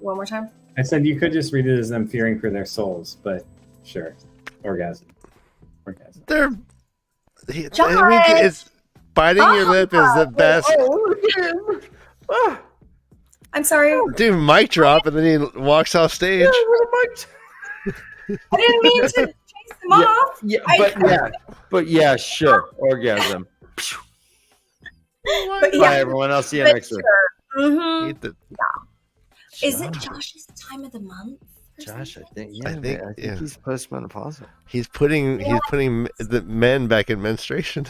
One more time. I said you could just read it as them fearing for their souls, but sure, orgasm. They're Josh! I mean, it's biting your lip is the best. I'm sorry. Dude, mic drop, and then he walks off stage. I didn't mean to chase them off. But yeah, sure, orgasm. But Bye, everyone. I'll see you next week. Sure. Mm-hmm. Yeah. Is it Josh's time of the month? Josh, I think he's postmenopausal. He's putting the men back in menstruation.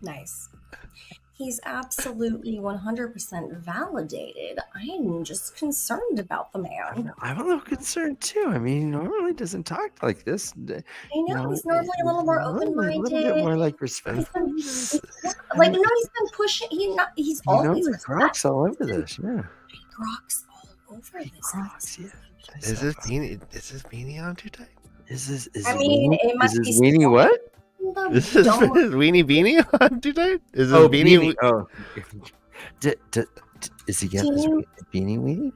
Nice. He's absolutely 100% validated. I'm just concerned about the man. I'm a little concerned too. I mean, he normally doesn't talk like this. I know, he's normally a little more open-minded. A little bit more like respectful. He's been pushing. He's always Crocs all over this. Yeah. He Crocs all over this. Crocs, yeah. Is this beanie on too tight? It must be weenie what? Is his weenie beanie on too tight? Is his beanie? Oh, is he got his beanie weenie?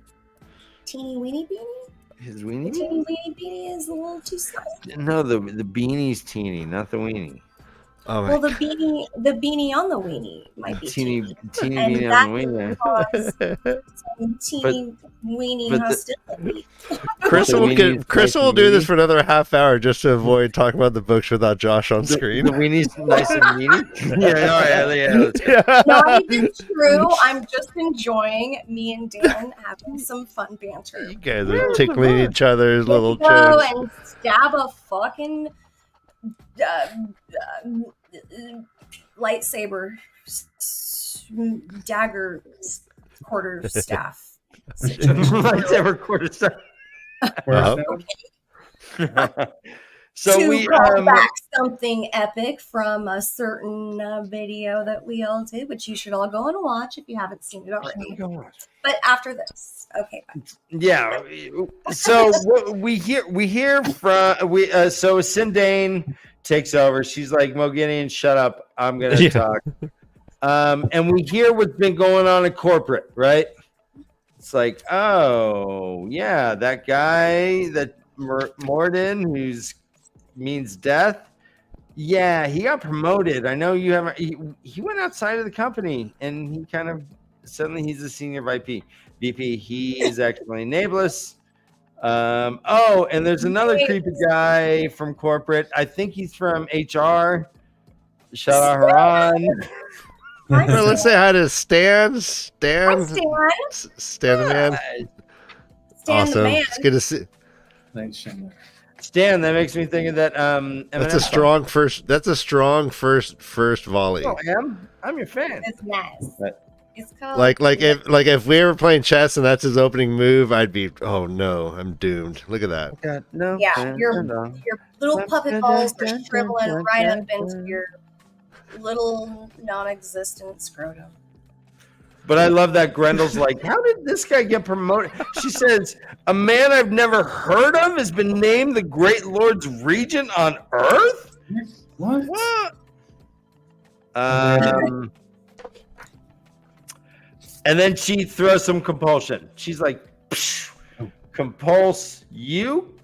Teeny weenie beanie? His weenie? The teeny weenie beanie is a little too small. No, the beanie's teeny, not the weenie. Oh my well, the beanie on the weenie might be teeny and beanie that on the weenie. cause some teeny weenie hostility. Crystal will do this for another half hour just to avoid talking about the books without Josh on screen. The weenie's nice and weenie. Yeah, let's go. Not even true. I'm just enjoying me and Dan having some fun banter. You guys are tickling each other's little Go chins. and stab a fucking lightsaber dagger quarter staff. Lightsaber quarter staff. So to we call back something epic from a certain video that we all did, which you should all go and watch if you haven't seen it already. But after this, okay. Bye. Yeah. So we hear from so Sindane takes over. She's like, Moginian, shut up. I'm gonna talk. And we hear what's been going on in corporate, right? It's like, oh yeah, that guy, that Morden, who's means death. Yeah, he got promoted. I know you haven't. He went outside of the company, and he kind of suddenly he's a senior VP. He is actually nameless. Oh, and there's another creepy guy from corporate. I think he's from HR. Shout out Haran. Well, let's say hi to Stan. Hi, Stan. Stan the man. Stan Awesome. the man. It's good to see. Thanks, Shannon. Stan, that makes me think of that. That's a strong first. That's a strong first volley. Oh, I'm your fan. It's nice. Right. It's called If we were playing chess and that's his opening move, I'd be, oh no, I'm doomed. Look at that. God, no. Yeah, your little puppet balls are shriveling right up into your little non-existent scrotum. But I love that Grendel's like, how did this guy get promoted? She says, a man I've never heard of has been named the Great Lord's Regent on Earth? What? And then she throws some compulsion. She's like, compulse you.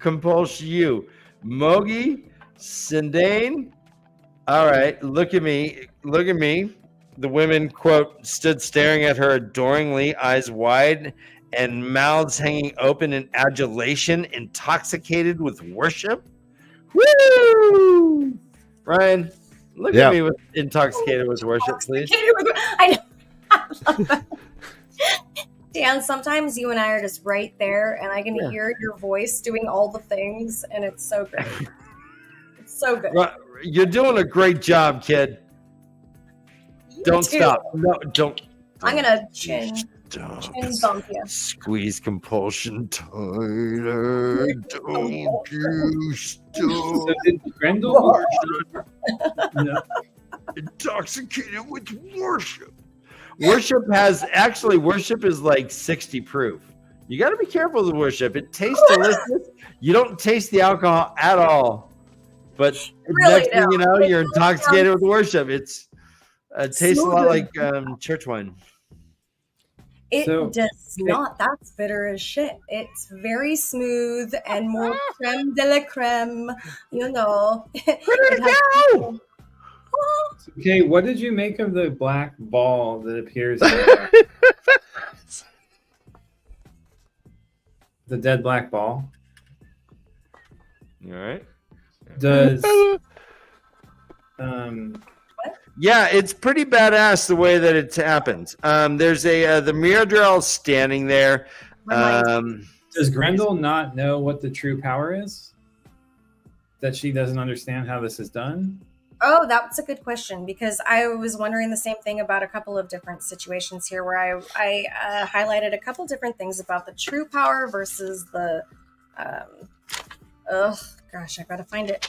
Mogi, Sindane. All right, look at me. The women, quote, stood staring at her adoringly, eyes wide and mouths hanging open in adulation, intoxicated with worship. Woo! Ryan, look at me with intoxicated with worship, please. I love that. Dan, sometimes you and I are just right there, and I can hear your voice doing all the things, and it's so great. It's so good. You're doing a great job, kid. Don't stop. No, don't. I'm gonna chin bump you. Squeeze compulsion tighter. Don't you stop. So did Grendel Intoxicated with worship. Worship is like 60 proof. You got to be careful with worship. It tastes delicious. You don't taste the alcohol at all. But really next thing you know, you're intoxicated with worship. It tastes a lot like church wine. It does not. That's bitter as shit. It's very smooth and more creme de la creme. You know. Okay, what did you make of the black ball that appears in the dead black ball? All right. Does yeah, it's pretty badass the way that it happens. There's the Myrdrell standing there. Does Grendel not know what the true power is? That she doesn't understand how this is done? Oh, that's a good question, because I was wondering the same thing about a couple of different situations here where I highlighted a couple different things about the true power versus the gosh, I gotta find it.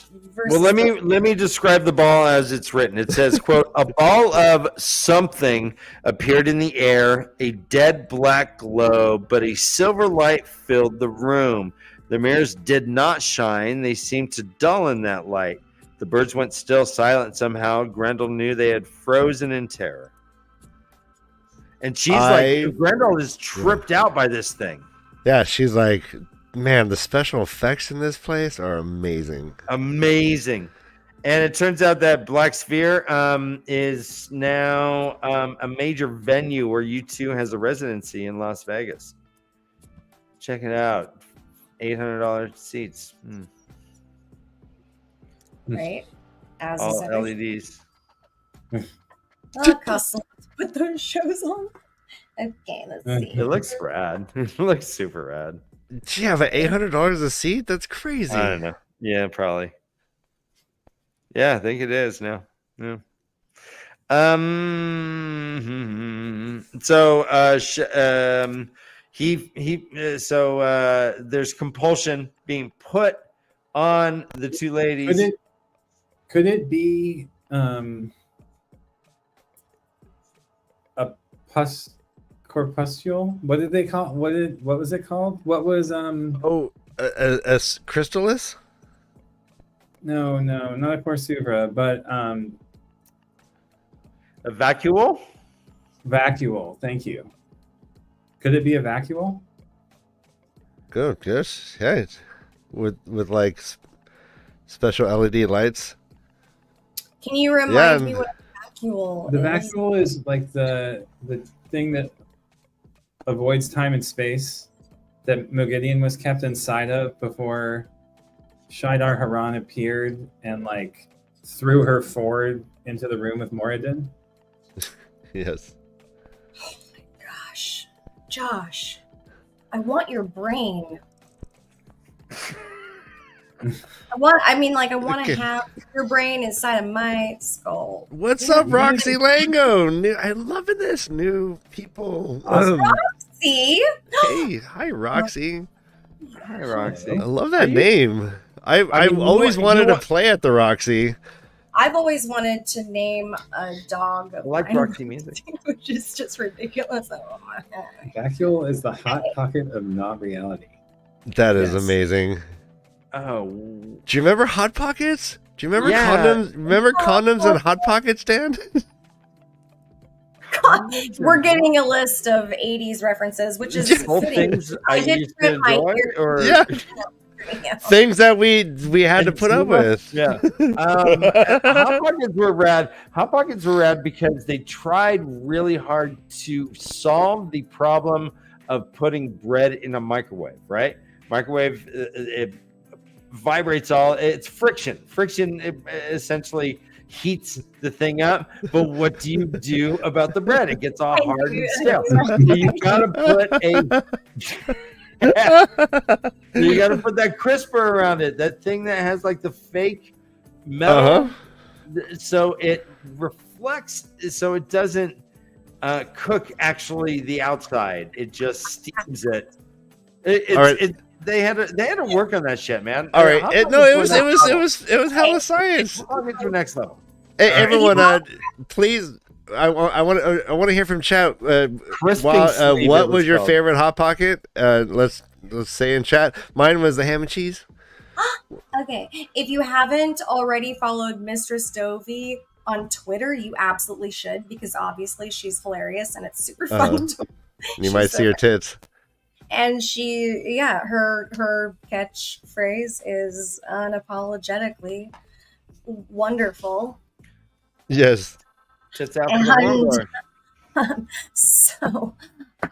Well, let me describe the ball as it's written. It says, quote, a ball of something appeared in the air, a dead black globe, but a silver light filled the room. The mirrors did not shine. They seemed to dull in that light. The birds went still, silent somehow. Grendel knew they had frozen in terror. And she's like, Grendel is tripped out by this thing. Yeah, she's like, man, the special effects in this place are amazing. Amazing. And it turns out that Black Sphere is now a major venue where U2 has a residency in Las Vegas. Check it out. $800 seats. Right? As all said. LEDs. Custom to put those shows on. Okay, let's see. It looks rad. It looks super rad. Yeah, but $800 a seat? That's crazy. I don't know. Yeah, probably. Yeah, I think it is now. Yeah. So there's compulsion being put on the two ladies. Could it be a corpuscule? What did they call? What was it called? What was a crystallis? No, not a corsuvra, but A vacuole? vacuole. Thank you. Could it be a vacuole? Good, yes, yeah. With like special LED lights. Can you remind me what a vacuole The is? vacuole is like the thing that avoids time and space that Moghedien was kept inside of before Shaidar Haran appeared and like threw her forward into the room with Moradin. Yes. Oh my gosh. Josh, I want your brain. I want to have your brain inside of my skull. What's up, Roxy Lango? I'm loving this. New people. See? Hey, hi, Roxy. Hi, Roxy. I love that name. I've always wanted to play at the Roxy. I've always wanted to name a dog. I like Roxy music. Which is just ridiculous. Vacuole is the hot pocket of not reality. That is Yes. amazing. Oh. Do you remember Hot Pockets? Do you remember Yeah. condoms? Remember condoms and Hot Pockets, Dan? We're getting a list of 80s references, which is Whole fitting. things I did used to trim my enjoy, ear. or Yeah. Things that we had to put up with. yeah. Hot Pockets were rad. Hot Pockets were rad because they tried really hard to solve the problem of putting bread in a microwave. Right? Microwave it vibrates all. It's friction. Friction essentially heats the thing up. But what do you do about the bread? It gets all hard and stale. So you gotta put a. You got to put that crisper around it, that thing that has like the fake metal, so it reflects, so it doesn't cook actually the outside. It just steams it. They had to work on that shit, man. All right, it was hella science. I'll get to the next level. Hey, everyone, please. I want to hear from chat. What was your favorite Hot Pocket? Let's say in chat. Mine was the ham and cheese. Okay, if you haven't already followed Mistress Dovie on Twitter, you absolutely should, because obviously she's hilarious and it's super fun. You might see her tits. And her catchphrase is unapologetically wonderful. Yes. Tits out for the And so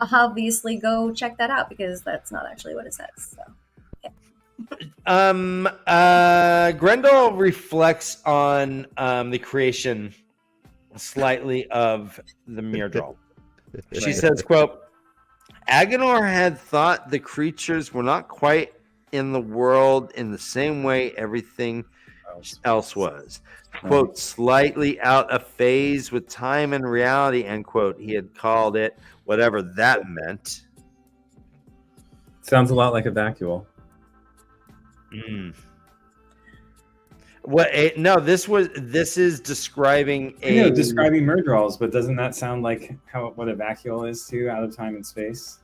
obviously go check that out, because that's not actually what it says. So Grendel reflects on the creation slightly of the Myrddraal. She says, quote, Agenor had thought the creatures were not quite in the world in the same way everything else was. Quote, slightly out of phase with time and reality, end quote. He had called it whatever that meant. Sounds a lot like a vacuole. This is describing describing Myrddraals, but doesn't that sound like what a vacuole is too, out of time and space?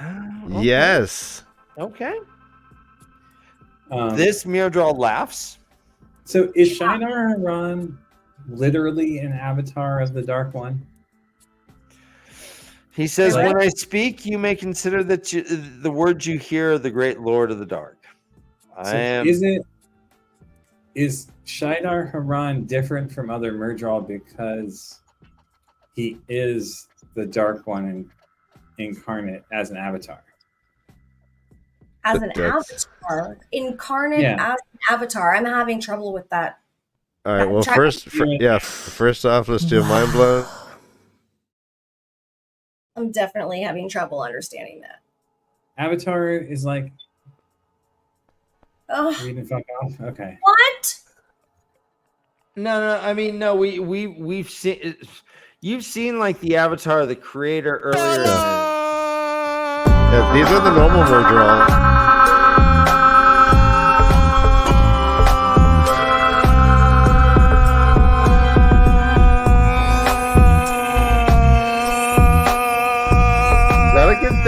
Okay. Yes. Okay. This Myrddraal laughs. So is Shaidar Haran literally an avatar of the Dark One? He says, when I speak, you may consider that the words you hear are the great Lord of the Dark. Is Shaidar Haran different from other Myrddraal because he is the Dark One incarnate as an avatar? As an avatar, incarnate as an avatar. I'm having trouble with that. All right. Well, first off, let's do a mind blow. I'm definitely having trouble understanding that. Avatar is like. Oh. We didn't fuck off. Okay. What? No. I mean, no. We've seen. You've seen like the avatar of the creator earlier. Yeah, these are the normal Myrddraal.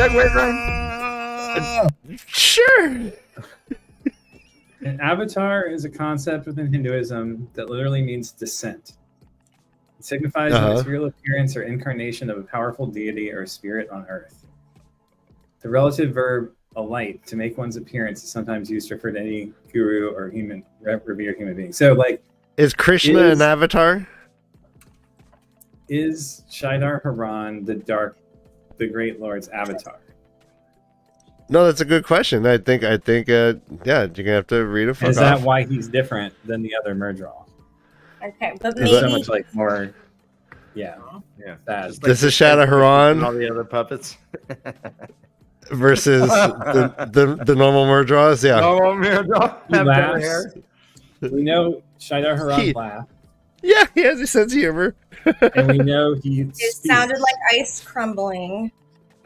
segue, Ryan? Sure. An avatar is a concept within Hinduism that literally means descent. It signifies the material appearance or incarnation of a powerful deity or spirit on earth. The relative verb alight, to make one's appearance, is sometimes used to refer to any guru or revered human being. So, like, is Krishna an avatar? Is Shaidar Haran the Great Lord's avatar? No, that's a good question. I think, yeah, you're gonna have to read it. Is that why he's different than the other Murdral? Okay, but He's maybe so much like more. Yeah. This is Shaidar Haran. All the other puppets. Versus the normal Murdras, yeah. Normal Murdral. He laughs. We know Shaidar Haran laughed. Yeah, he has a sense of humor. And we know he it sounded like ice crumbling.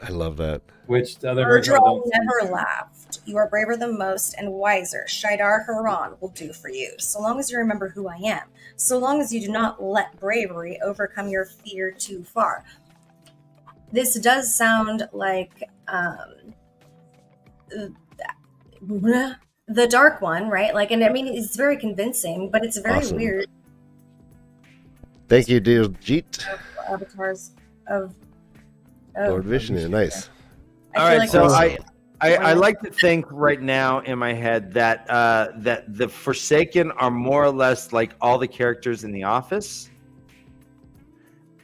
I love that. Which the other Murdral never laughed. You are braver than most and wiser. Shaidar Haran will do for you, so long as you remember who I am. So long as you do not let bravery overcome your fear too far. This does sound like the dark one, right? Like, and I mean, it's very convincing, but it's very weird. Thank you, Diljeet. Avatars of Lord Vishnu, nice. All right, so I like to think right now in my head that that the Forsaken are more or less like all the characters in The Office,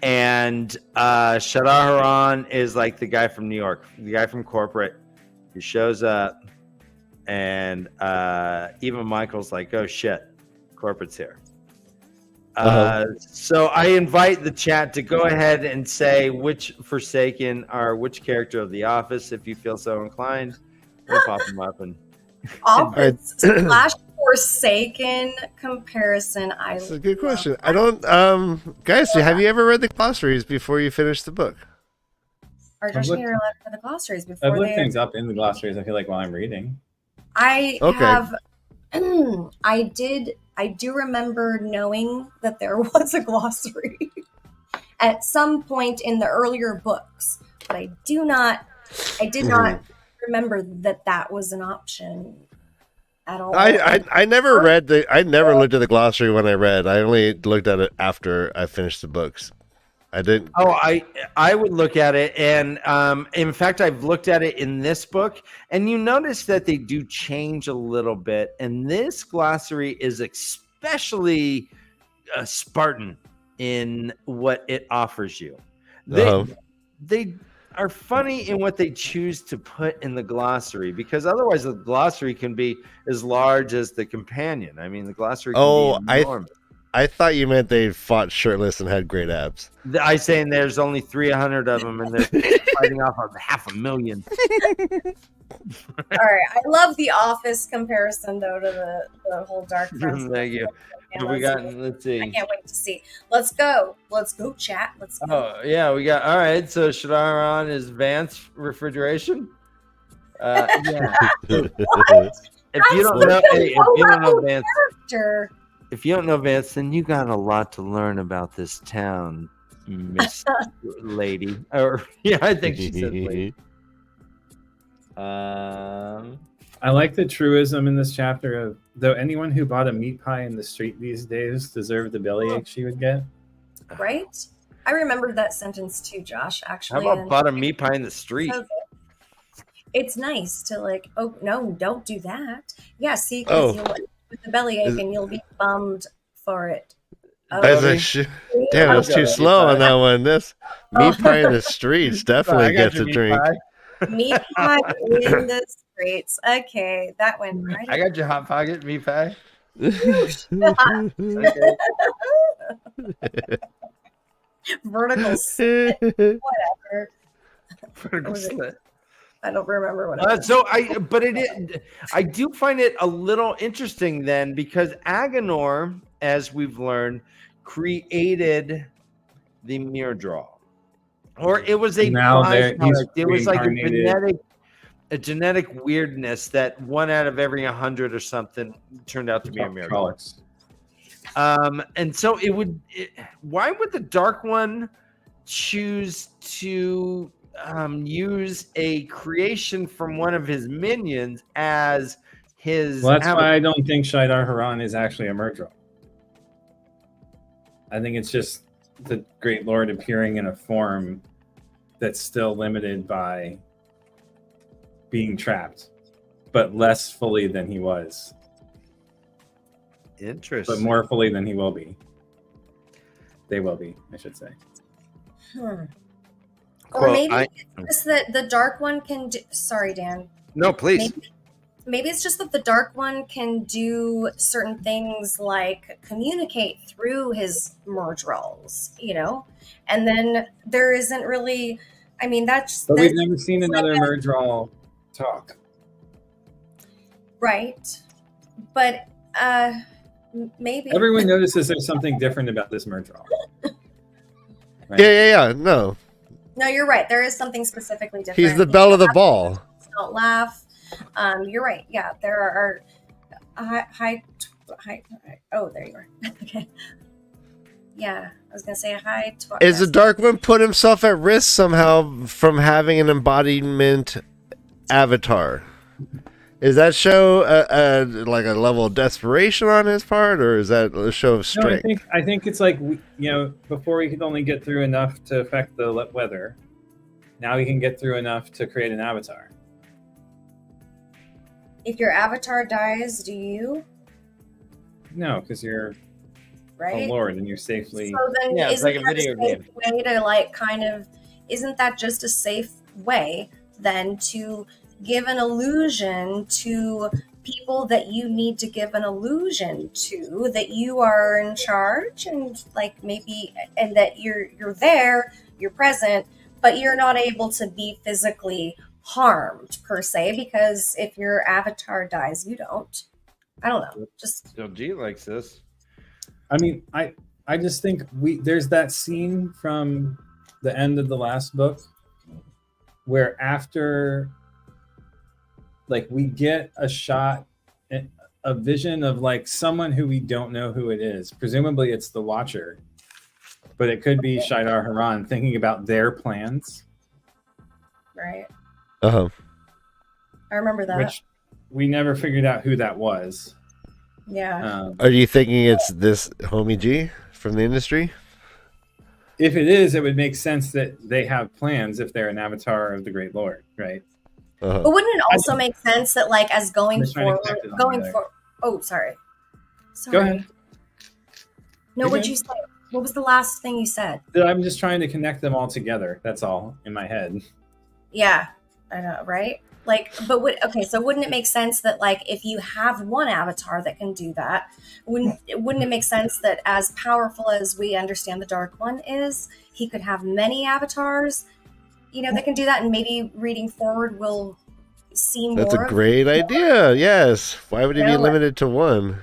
and Shaidar Haran is like the guy from New York, the guy from corporate who shows up, and even Michael's like, "Oh shit, corporate's here." So I invite the chat to go ahead and say which Forsaken are which character of The Office, if you feel so inclined. We'll pop them up and Office slash Forsaken comparison. That's a good question. I don't, guys, have you ever read the glossaries before you finish the book? Or just you're allowed for the glossaries before I've looked things up in the glossaries. I feel like while I'm reading, I have. I do remember knowing that there was a glossary at some point in the earlier books, but I did not remember that was an option at all. I never looked at the glossary when I read. I only looked at it after I finished the books. I didn't. Oh, I would look at it, and in fact, I've looked at it in this book, and you notice that they do change a little bit. And this glossary is especially Spartan in what it offers you. They are funny in what they choose to put in the glossary, because otherwise the glossary can be as large as the companion. I mean, the glossary can be enormous. I thought you meant they fought shirtless and had great abs. I'm saying there's only 300 of them, and they're fighting off of 500,000. All right, I love the Office comparison though to the whole Dark Friends. Thank you. What we got? Let's see. I can't wait to see. Let's go, chat. Let's go. Oh yeah, we got. All right, so Shaidar Haran is Vance Refrigeration. Yeah. If you don't know Vance. If you don't know Vance, then you got a lot to learn about this town, Miss Lady. Or yeah, I think she said lady. I like the truism in this chapter of, though anyone who bought a meat pie in the street these days deserved the bellyache she would get. Right? I remember that sentence too, Josh, actually. How about bought a meat pie in the street? It's nice to like, oh, no, don't do that. Yeah, see, because you'll with the bellyache and you'll be bummed for it. Damn, that's too slow on that one. This meat pie in the streets definitely gets a drink. Meat pie in the streets. Okay, that went right. I got your hot pocket meat pie. Vertical slit. Whatever. Vertical slit. I don't remember what it was. I do find it a little interesting then, because Agenor, as we've learned, created the Myrddraal. Or it was a byproduct. It was like a genetic weirdness that 1 out of every 100 or something turned out to be a Myrddraal. And so why would the Dark One choose to use a creation from one of his minions as his. Well, that's why I don't think Shaidar Haran is actually a Murdrel. I think it's just the Great Lord appearing in a form that's still limited by being trapped, but less fully than he was. Interesting. But more fully than he will be. They will be, I should say. Or Well, maybe it's just that the Dark One can do... Sorry, Dan. No, please. Maybe it's just that the Dark One can do certain things like communicate through his merge rolls, you know? And then there isn't really... I mean, that's... But we've never seen another merge roll talk. Right. But maybe... Everyone notices there's something different about this merge roll. Right? Yeah. No. No, you're right. There is something specifically different. He's the belle of the ball. Don't laugh. You're right. Yeah, there are high. Oh, there you are. Okay. Yeah, I was gonna say high. Is the Dark One put himself at risk somehow from having an embodiment avatar? Is that show like a level of desperation on his part, or is that a show of strength? No, I think it's like, before he could only get through enough to affect the weather. Now he can get through enough to create an avatar. If your avatar dies, do you? No, because you're right? a lord and you're safely. So then, Yeah, it's isn't like a that video safe game. way to like kind of? Isn't that just a safe way then to give an illusion to people that you need to give an illusion to, that you are in charge, and like maybe, and that you're there, you're present, but you're not able to be physically harmed per se, because if your avatar dies, you don't. I don't know. Just Diljeet likes this. I mean, I just think there's that scene from the end of the last book where after, like, we get a shot, a vision of like someone who we don't know who it is. Presumably it's the Watcher, but it could be Shaidar Haran thinking about their plans. right. Uh-huh. I remember that. Which we never figured out who that was. Yeah. Are you thinking it's this homie G from the industry? If it is, it would make sense that they have plans if they're an avatar of the Great Lord, right? Uh-huh. But wouldn't it also make sense that, like, as going just trying to forward, connect it all together. Oh, sorry. Go ahead. No, You're what'd good. you say? What was the last thing you said? I'm just trying to connect them all together. That's all in my head. Yeah, I know, right? Like, but so wouldn't it make sense that, like, if you have one avatar that can do that, wouldn't it make sense that as powerful as we understand the Dark One is, he could have many avatars, that can do that, and maybe reading forward will see more. That's a great idea. Yes. Why would he be like, limited to one?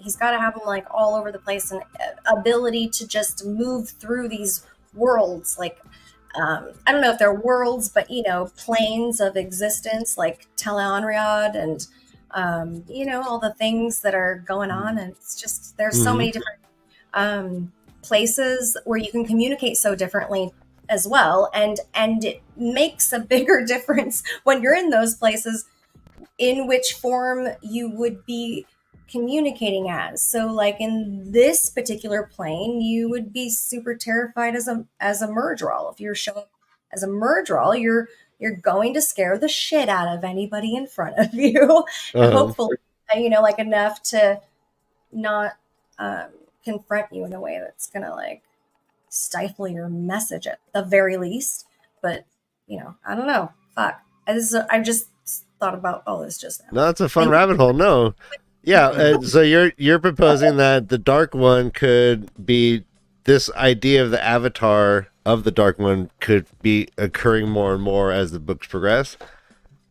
he's got to have them like all over the place, and ability to just move through these worlds, like I don't know if they're worlds, but planes of existence, like Teleonriad, and all the things that are going on, and it's just there's so many different places where you can communicate so differently as well, and it makes a bigger difference when you're in those places in which form you would be communicating as. So like in this particular plane, you would be super terrified as a merge roll. If you're showing up as a merge roll, you're going to scare the shit out of anybody in front of you. And hopefully, like enough to not confront you in a way that's gonna like stifle your message at the very least. But I don't know. Fuck. I just thought about all this just now. No, that's a fun rabbit hole. No. Yeah, so you're proposing that the Dark One could be this idea of the avatar of the Dark One could be occurring more and more as the books progress.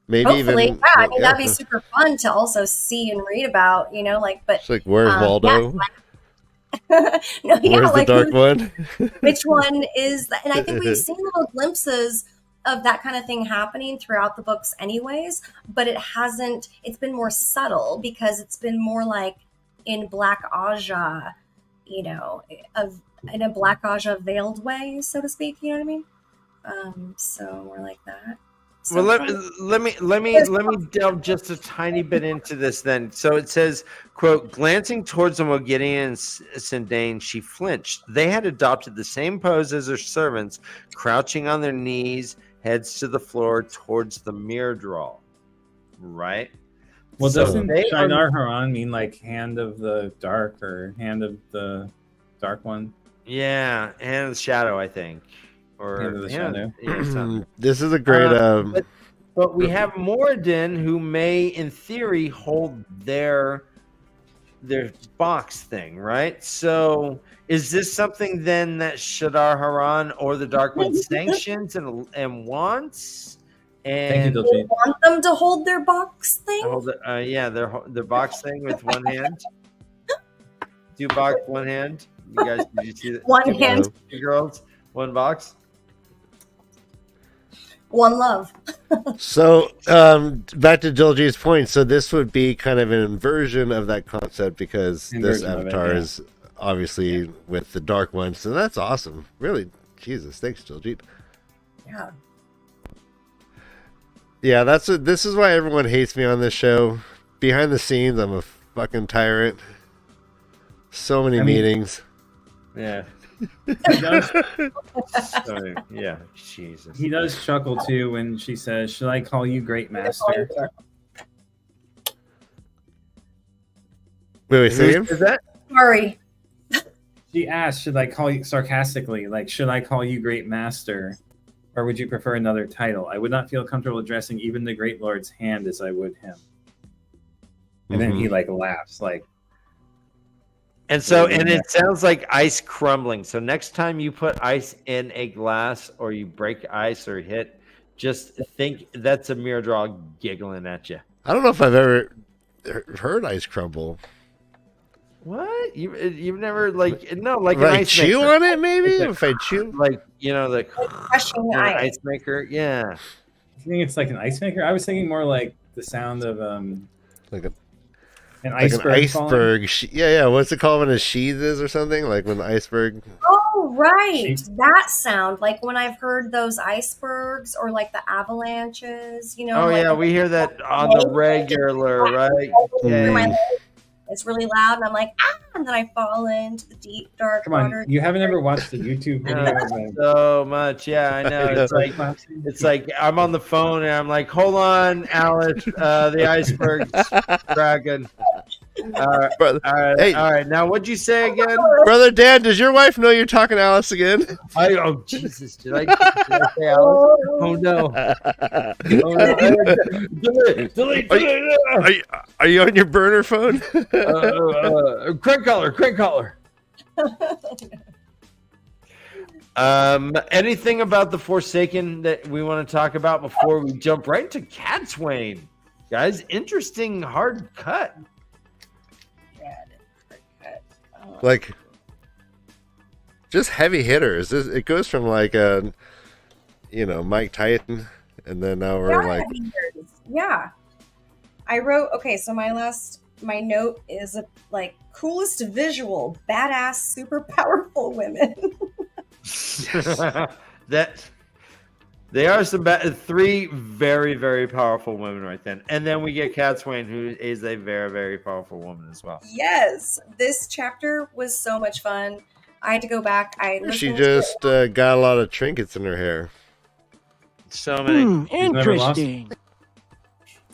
Maybe hopefully, even yeah. I mean, that'd be super fun to also see and read about. But it's like, where's Waldo? Yeah, no, yeah, Where's like the Dark One? which one is that? And I think we've seen little glimpses of that kind of thing happening throughout the books anyways, but it's been more subtle because it's been more like in Black Aja, in a Black Aja veiled way, so to speak, you know what I mean? So we're like that. So Well, fun. let me delve just a tiny bit into this then. So it says, quote, glancing towards the Mogedian and Sindane, she flinched. They had adopted the same pose as her servants, crouching on their knees, heads to the floor towards the mirror draw. Right? Well, So doesn't they are- Shinar Haran mean like hand of the dark or hand of the dark one? Yeah, hand of the shadow, I think. Or Hand of the shadow. yeah, something. This is a great. But we have Moradin, who may, in theory, hold their box thing, right? So is this something then that Shadar Haran or the Dark One sanctions and wants? Thank And you, You Diljeet. want them to hold their box thing? hold their box thing with one hand. Two box, one hand. You guys, did you see that? One Two hand. box, two girls, one box. One love. So back to Diljeet's point. So this would be kind of an inversion of that concept because this Inversion of it, avatar yeah. is obviously with the dark one. So that's awesome. Really, Jesus, thanks, Diljeet. Yeah. Yeah, this is why everyone hates me on this show. Behind the scenes, I'm a fucking tyrant. So many I mean- meetings. Yeah. He does, Sorry. Yeah. Jesus. he does chuckle too when she says, "Should I call you Great Master?" Wait, say again? Is that? Sorry. She asked, "Should I call you," sarcastically, like, "Should I call you Great Master, or would you prefer another title? I would not feel comfortable addressing even the Great Lord's hand as I would him." And then he like laughs, like, And so, and it sounds like ice crumbling. So next time you put ice in a glass or you break ice or hit, just think that's a mirror draw giggling at you. I don't know if I've ever heard ice crumble. What? You've never like an Like ice chew maker. on it, maybe? It's a- If I chew? Like the Crushing you know, ice. ice maker. Yeah. I think it's like an ice maker. I was thinking more like the sound of Like a an like an iceberg. falling. iceberg. Yeah. What's it called when a sheath is or something? Like when the iceberg. Oh, right. She- That sound. Like when I've heard those icebergs or like the avalanches, you know. Oh like, yeah, we hear that on the regular, right? through my Mm. leg. It's really loud, and I'm like, and then I fall into the deep, dark Come on, water. you haven't ever watched the YouTube video of a So much, yeah, I know. It's like I'm on the phone and I'm like, hold on, Alice, the iceberg dragon. Brother, hey. All right. Now, what'd you say again? Brother Dan, does your wife know you're talking to Alice again? Oh Jesus! Did I say Alice? Oh no! Oh no! Delete! Are you on your burner phone? Crank collar. Anything about the Forsaken that we want to talk about before we jump right to Catswain? Guys, interesting hard cut. Like, just heavy hitters. It goes from like Mike Tyson, and then now we're like, yeah. I wrote, okay, so my note is like coolest visual, badass, super powerful women. That they are three very, very powerful women right then. And then we get Catswain, who is a very, very powerful woman as well. Yes, this chapter was so much fun. I had to go back. she just got a lot of trinkets in her hair. So many. Interesting.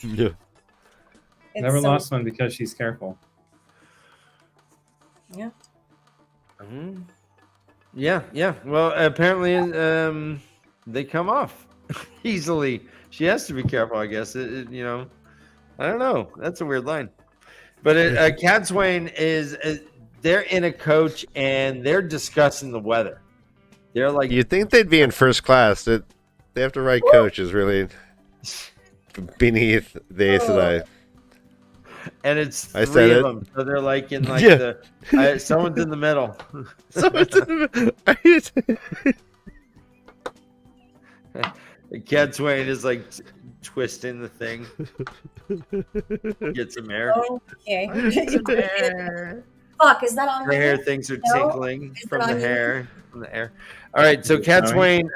Yeah. never lost one because she's careful. Yeah. Mhm. Yeah. Well, apparently, they come off easily. She has to be careful, I guess. I don't know. That's a weird line. But Catswain is they're in a coach and they're discussing the weather. They're like, You'd think they'd be in first class. They have to write coaches really beneath the Aes Sedai. and it's I three said of it. them. So they're like in like Yeah. someone's in the middle. So Catswain is like twisting the thing. Get some air. Okay. Fuck, is that on Her me? hair things are No? tinkling Is it from on the you? hair, from the air. All right, so Catswain,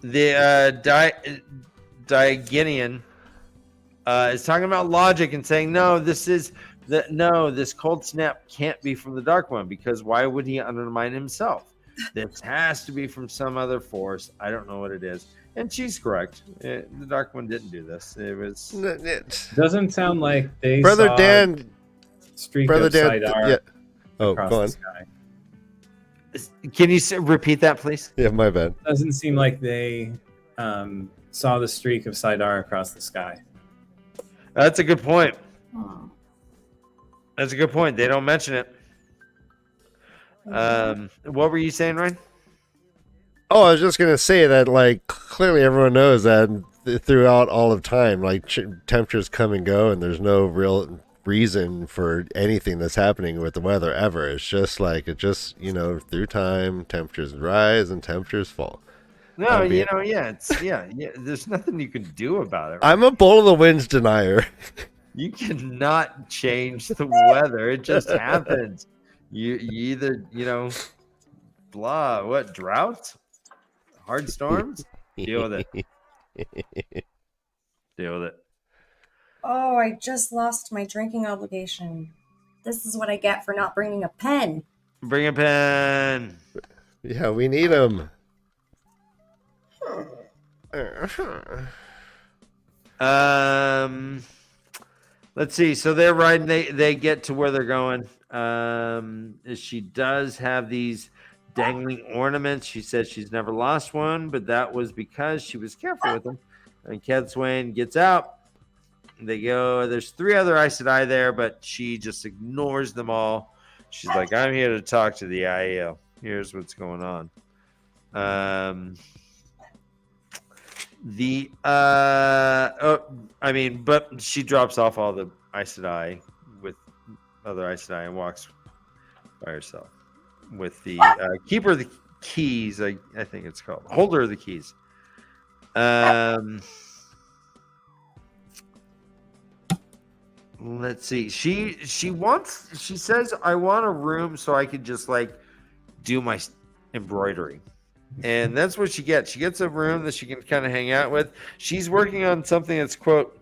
The Diaginian is talking about logic and saying, no, this cold snap can't be from the Dark One, because why would he undermine himself? This has to be from some other force. I don't know what it is. And she's correct. The Dark One didn't do this. It was. Doesn't sound like they Brother saw Dan. streak Brother of Dan. Sidar Yeah. Oh, across go the on. sky. Can you repeat that, please? Yeah, my bad. Doesn't seem like they saw the streak of Sidar across the sky. That's a good point. Hmm. That's a good point. They don't mention it. What were you saying, Ryan? Oh, I was just gonna say that, like, clearly everyone knows that throughout all of time, like, temperatures come and go, and there's no real reason for anything that's happening with the weather ever. It's just like, through time, temperatures rise and temperatures fall. No, there's nothing you can do about it. I'm a bowl of the winds denier. You cannot change the weather. It just happens. You either, drought? Hard storms? Deal with it. Deal with it. Oh, I just lost my drinking obligation. This is what I get for not bringing a pen. Bring a pen. Yeah, we need them. Let's see. So they're riding. They get to where they're going. She does have these dangling ornaments. She says she's never lost one, but that was because she was careful with them. And Kethswain gets out. They go. There's 3 other Aes Sedai there, but she just ignores them all. She's like, I'm here to talk to the IEL. Here's what's going on. But she drops off all the Aes Sedai with other Aes Sedai and walks by herself with the keeper of the keys. I think it's called holder of the keys. Let's see. She says, I want a room so I could just like do my embroidery. And that's what she gets. She gets a room that she can kind of hang out with. She's working on something that's, quote,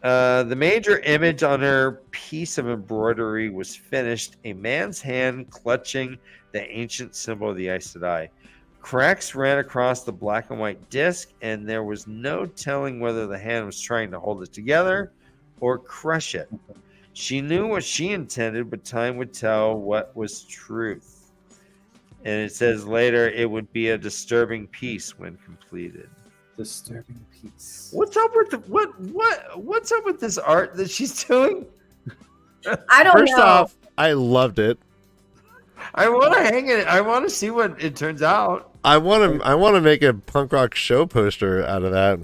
the major image on her piece of embroidery was finished, a man's hand clutching the ancient symbol of the Aes Sedai. Cracks ran across the black and white disc, and there was no telling whether the hand was trying to hold it together or crush it. She knew what she intended, but time would tell what was truth. And it says later it would be a disturbing piece when completed. Disturbing piece. What's up with what's up with this art that she's doing? I don't know. First off, I loved it. I want to hang it. I want to see what it turns out. I want to make a punk rock show poster out of that.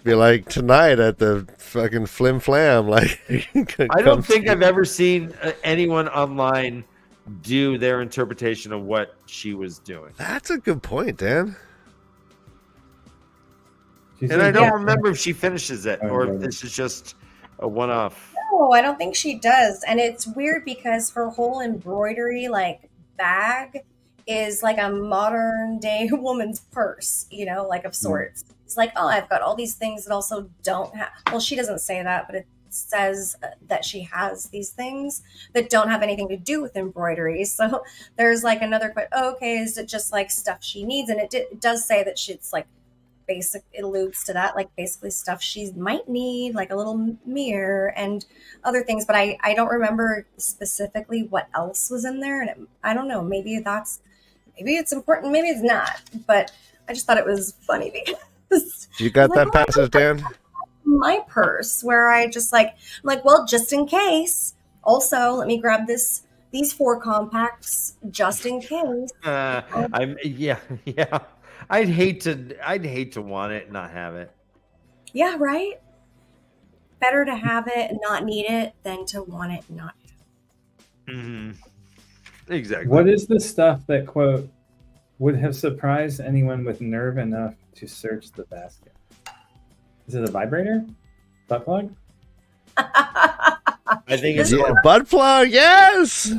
Be like, tonight at the fucking Flim Flam. Like, I don't think I've ever seen anyone online do their interpretation of what she was doing. That's a good point, Dan. And I don't remember if she finishes it or if this is just a one-off. No, I don't think she does. And it's weird because her whole embroidery like bag is like a modern day woman's purse, like of sorts. It's like, oh, I've got all these things that also don't have, well, she doesn't say that, but it says that she has these things that don't have anything to do with embroidery. So there's like another question. Oh, okay, is it just like stuff she needs? And it does say that it's like basic, it alludes to that, like basically stuff she might need, like a little mirror and other things. But I don't remember specifically what else was in there. And I don't know, maybe it's important, maybe it's not. But I just thought it was funny because You got that passage, Dan? My purse where I just I'm like, well, just in case. Also, let me grab these 4 compacts just in case. Yeah. I'd hate to want it and not have it. Yeah, right. Better to have it and not need it than to want it and not have it. Mm-hmm. Exactly. What is the stuff that, quote, would have surprised anyone with nerve enough to search the basket? Is it a vibrator? Butt plug? I think This it's Yeah, butt plug, yes.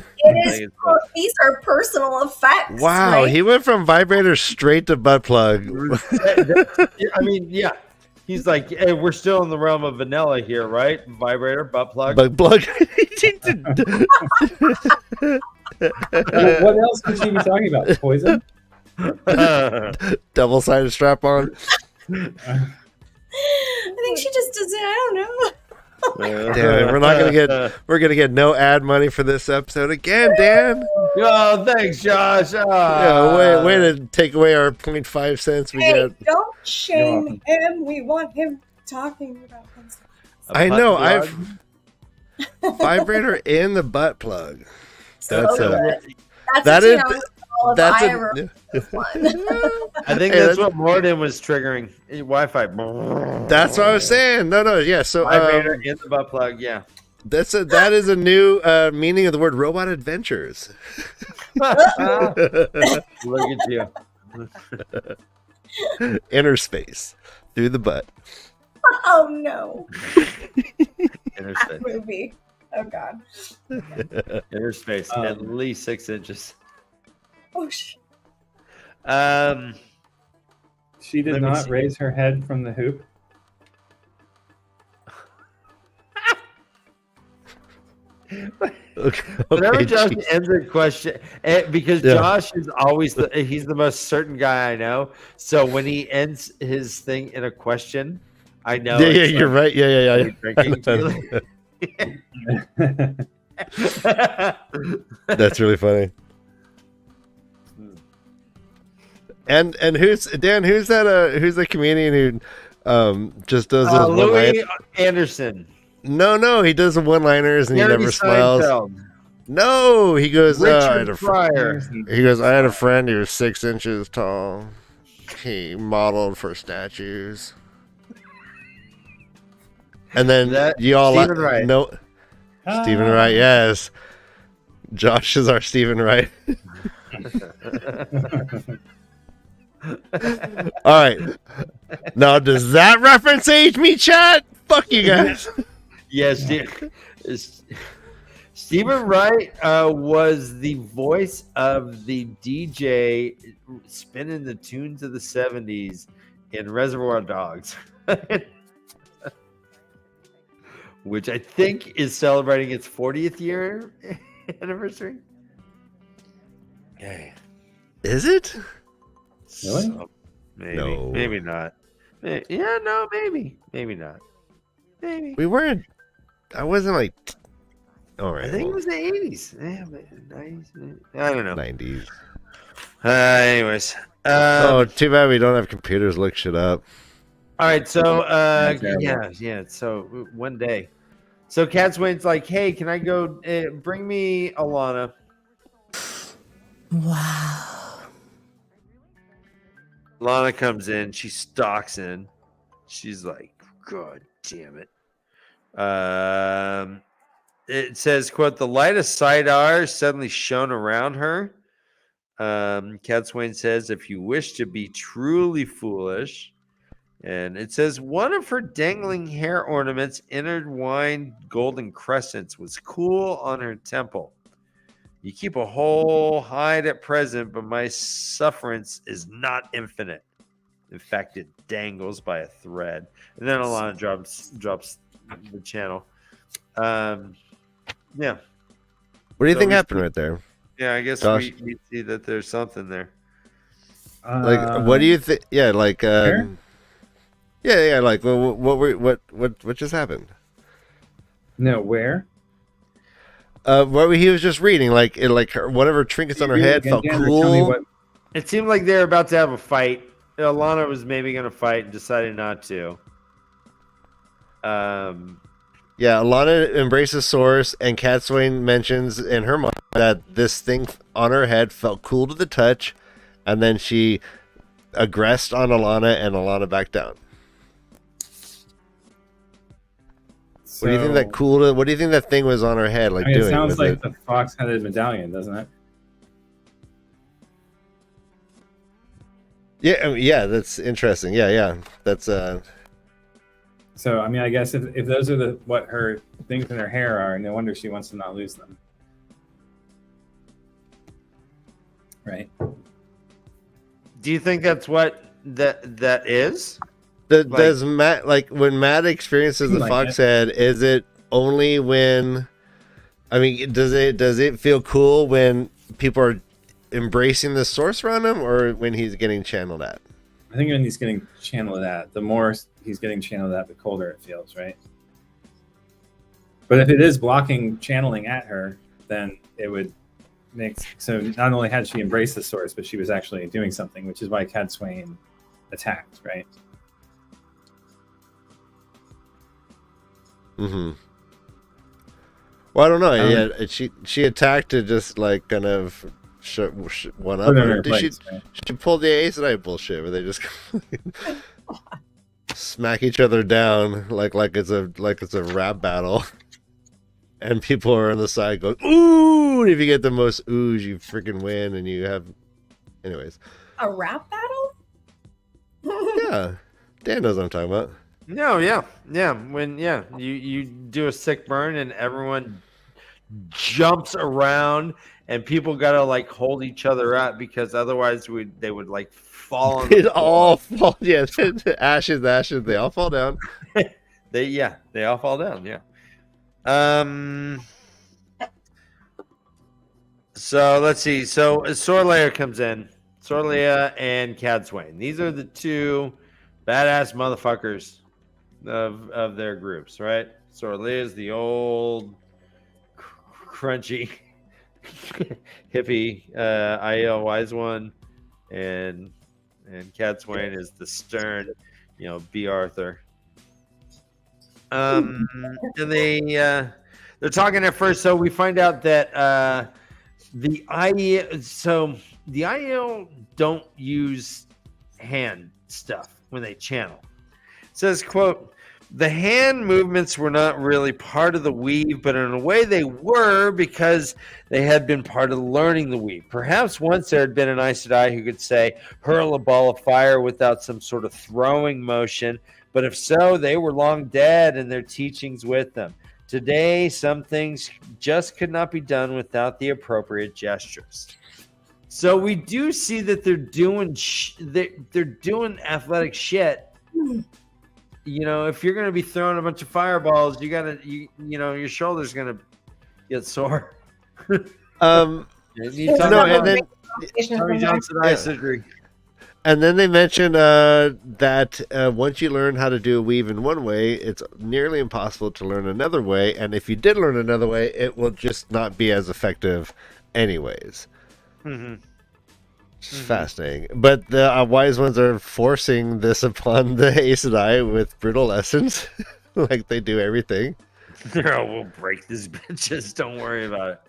These are personal effects. Wow, right? he went from vibrator straight to butt plug. I mean, yeah. He's like, hey, we're still in the realm of vanilla here, right? Vibrator, butt plug. Butt plug. What else could she be talking about? Poison? Double-sided strap-on. I think she just does it. I don't know. Damn it, we're gonna get no ad money for this episode again, Dan. Oh, thanks, Josh. Yeah, way to take away our 0.5 cents we Hey, get. don't shame him. We want him talking about things. I know, I've vibrator in the butt plug. That's that is that's one. I think Hey, that's what Morden was triggering. Wi-Fi. that's what I was saying. No, yeah. So Vibrator in the butt plug. Yeah. that is a new meaning of the word robot adventures. Look at you. Inner space through the butt. Oh no. Inner That space. movie. Oh god. Inner space. At least 6 inches. Oh shit. She did Let me not see. raise her head from the hoop. Whenever Josh geez. ends a question, because Yeah. Josh is always he's the most certain guy I know. So when he ends his thing in a question, I know. Yeah, it's you're right. Yeah. That's really funny. And who's Dan? Who's that? Who's the comedian who just does those one-liners? Louis Anderson. No, he does the one-liners and he Jeremy never smiles. Seinfeld, No, he goes. I had Richard a Pryor. He goes. I had a friend who was 6 inches tall. He modeled for statues. And then you all Stephen Wright. no Stephen Wright. Yes, Josh is our Stephen Wright. All right. Now, does that reference age me, chat? Fuck you guys. Yes, Stephen Wright was the voice of the DJ spinning the tunes of the 70s in Reservoir Dogs, which I think is celebrating its 40th year anniversary. Okay. Is it? Really? So, maybe. No. Maybe not. Yeah, no, maybe. Maybe not. Maybe. We weren't. I wasn't like. All right. I think it was the 80s. Yeah, 90s. I don't know. 90s. Anyways. Oh, too bad we don't have computers. Look shit up. All right. So, Terrible. yeah. So, one day. So, Cat Swain's like, hey, can I go bring me Alana? Wow. Alana comes in. She stalks in. She's like, God damn it. It says, quote, the light of Sidar suddenly shone around her. Cat Swain says, if you wish to be truly foolish. And it says, one of her dangling hair ornaments, intertwined golden crescents, was cool on her temple. You keep a whole hide at present, but my sufferance is not infinite. In fact, it dangles by a thread. And then Alana drops the channel. Yeah. What do you So think we- happened right there? Yeah, I guess Josh? we see that there's something there. Like, what do you think? Yeah, like, Hair? yeah. Like, what just happened? No, where? What he was just reading, like, one of her trinkets on her head felt Dan, or tell me cool. what- It seemed like they were about to have a fight. Alana was maybe going to fight and decided not to. Yeah, Alana embraces Source, and Cat Swain mentions in her mind that this thing on her head felt cool to the touch, and then she aggressed on Alana, and Alana backed down. What do you think that cool? What do you think that thing was on her head, like I mean, doing? it sounds Was like it- the fox-headed medallion, doesn't it? Yeah, that's interesting. Yeah, that's So I mean, I guess if those are what her things in her hair are, no wonder she wants to not lose them. Right. Do you think that's what that is? Does Matt, like when Matt experiences the Like fox head, is it only when, I mean, does it feel cool when people are embracing the source around him, or when he's getting channeled at? I think when he's getting channeled at, the more he's getting channeled at, the colder it feels, right? But if it is blocking channeling at her, then it would make, so not only had she embraced the source, but she was actually doing something, which is why Cad Swain attacked, right? Mm-hmm. Well, I don't know. Yeah, she attacked to just like kind of one up. Did she pull the Ace and I bullshit where they just smack each other down like it's a rap battle, and people are on the side going ooh. And if you get the most oohs, you freaking win, and you have, anyways. A rap battle? Yeah, Dan knows what I'm talking about. No, yeah. When you do a sick burn and everyone jumps around and people gotta like hold each other up because otherwise they would like fall on it all fall. Yeah, ashes. They all fall down. They all fall down. Yeah. So let's see. So Sorlayer comes in. Sorlayer and Cad Swain. These are the two badass motherfuckers of their groups, right? Sorlayer is the old crunchy hippie IEL wise one, and Cad Swain is the stern, B. Arthur. And they're talking at first. So we find out that the IEL don't use hand stuff when they channel. It says, quote, the hand movements were not really part of the weave, but in a way they were because they had been part of learning the weave. Perhaps once there had been an Aes Sedai who could say, hurl a ball of fire without some sort of throwing motion, but if so, they were long dead and their teachings with them. Today, some things just could not be done without the appropriate gestures. So we do see that they're doing they're doing athletic shit. If you're going to be throwing a bunch of fireballs, your shoulder's going to get sore. And then they mentioned that once you learn how to do a weave in one way, it's nearly impossible to learn another way. And if you did learn another way, it will just not be as effective anyways. Mm-hmm. It's fascinating. But the wise ones are forcing this upon the Aes Sedai with brutal lessons, like they do everything. We'll break these bitches. Don't worry about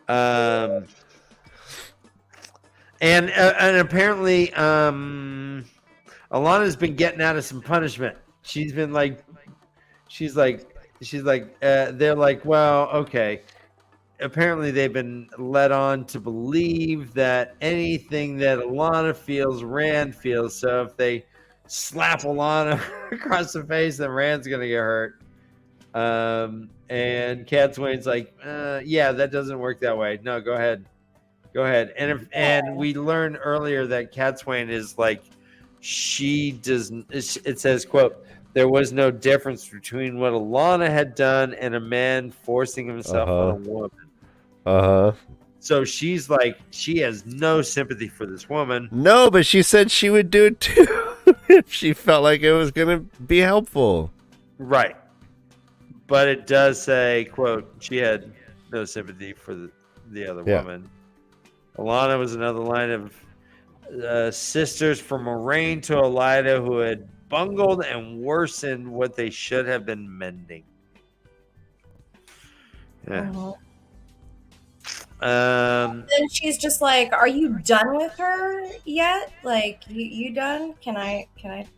it. And apparently, Alana's been getting out of some punishment. They're like, well, okay. Apparently, they've been led on to believe that anything that Alana feels, Rand feels. So if they slap Alana across the face, then Rand's gonna get hurt. And Cad Swain's like, yeah, that doesn't work that way. No, go ahead. And we learned earlier that Cad Swain is like, it says, quote, there was no difference between what Alana had done and a man forcing himself on a woman. So she's like, she has no sympathy for this woman. No, but she said she would do it too if she felt like it was going to be helpful. Right. But it does say, quote, she had no sympathy for the other woman. Alana was another line of sisters from Moraine to Elida who had bungled and worsened what they should have been mending. Yeah. Then she's just like, are you done with her yet? Like, you done? Can I get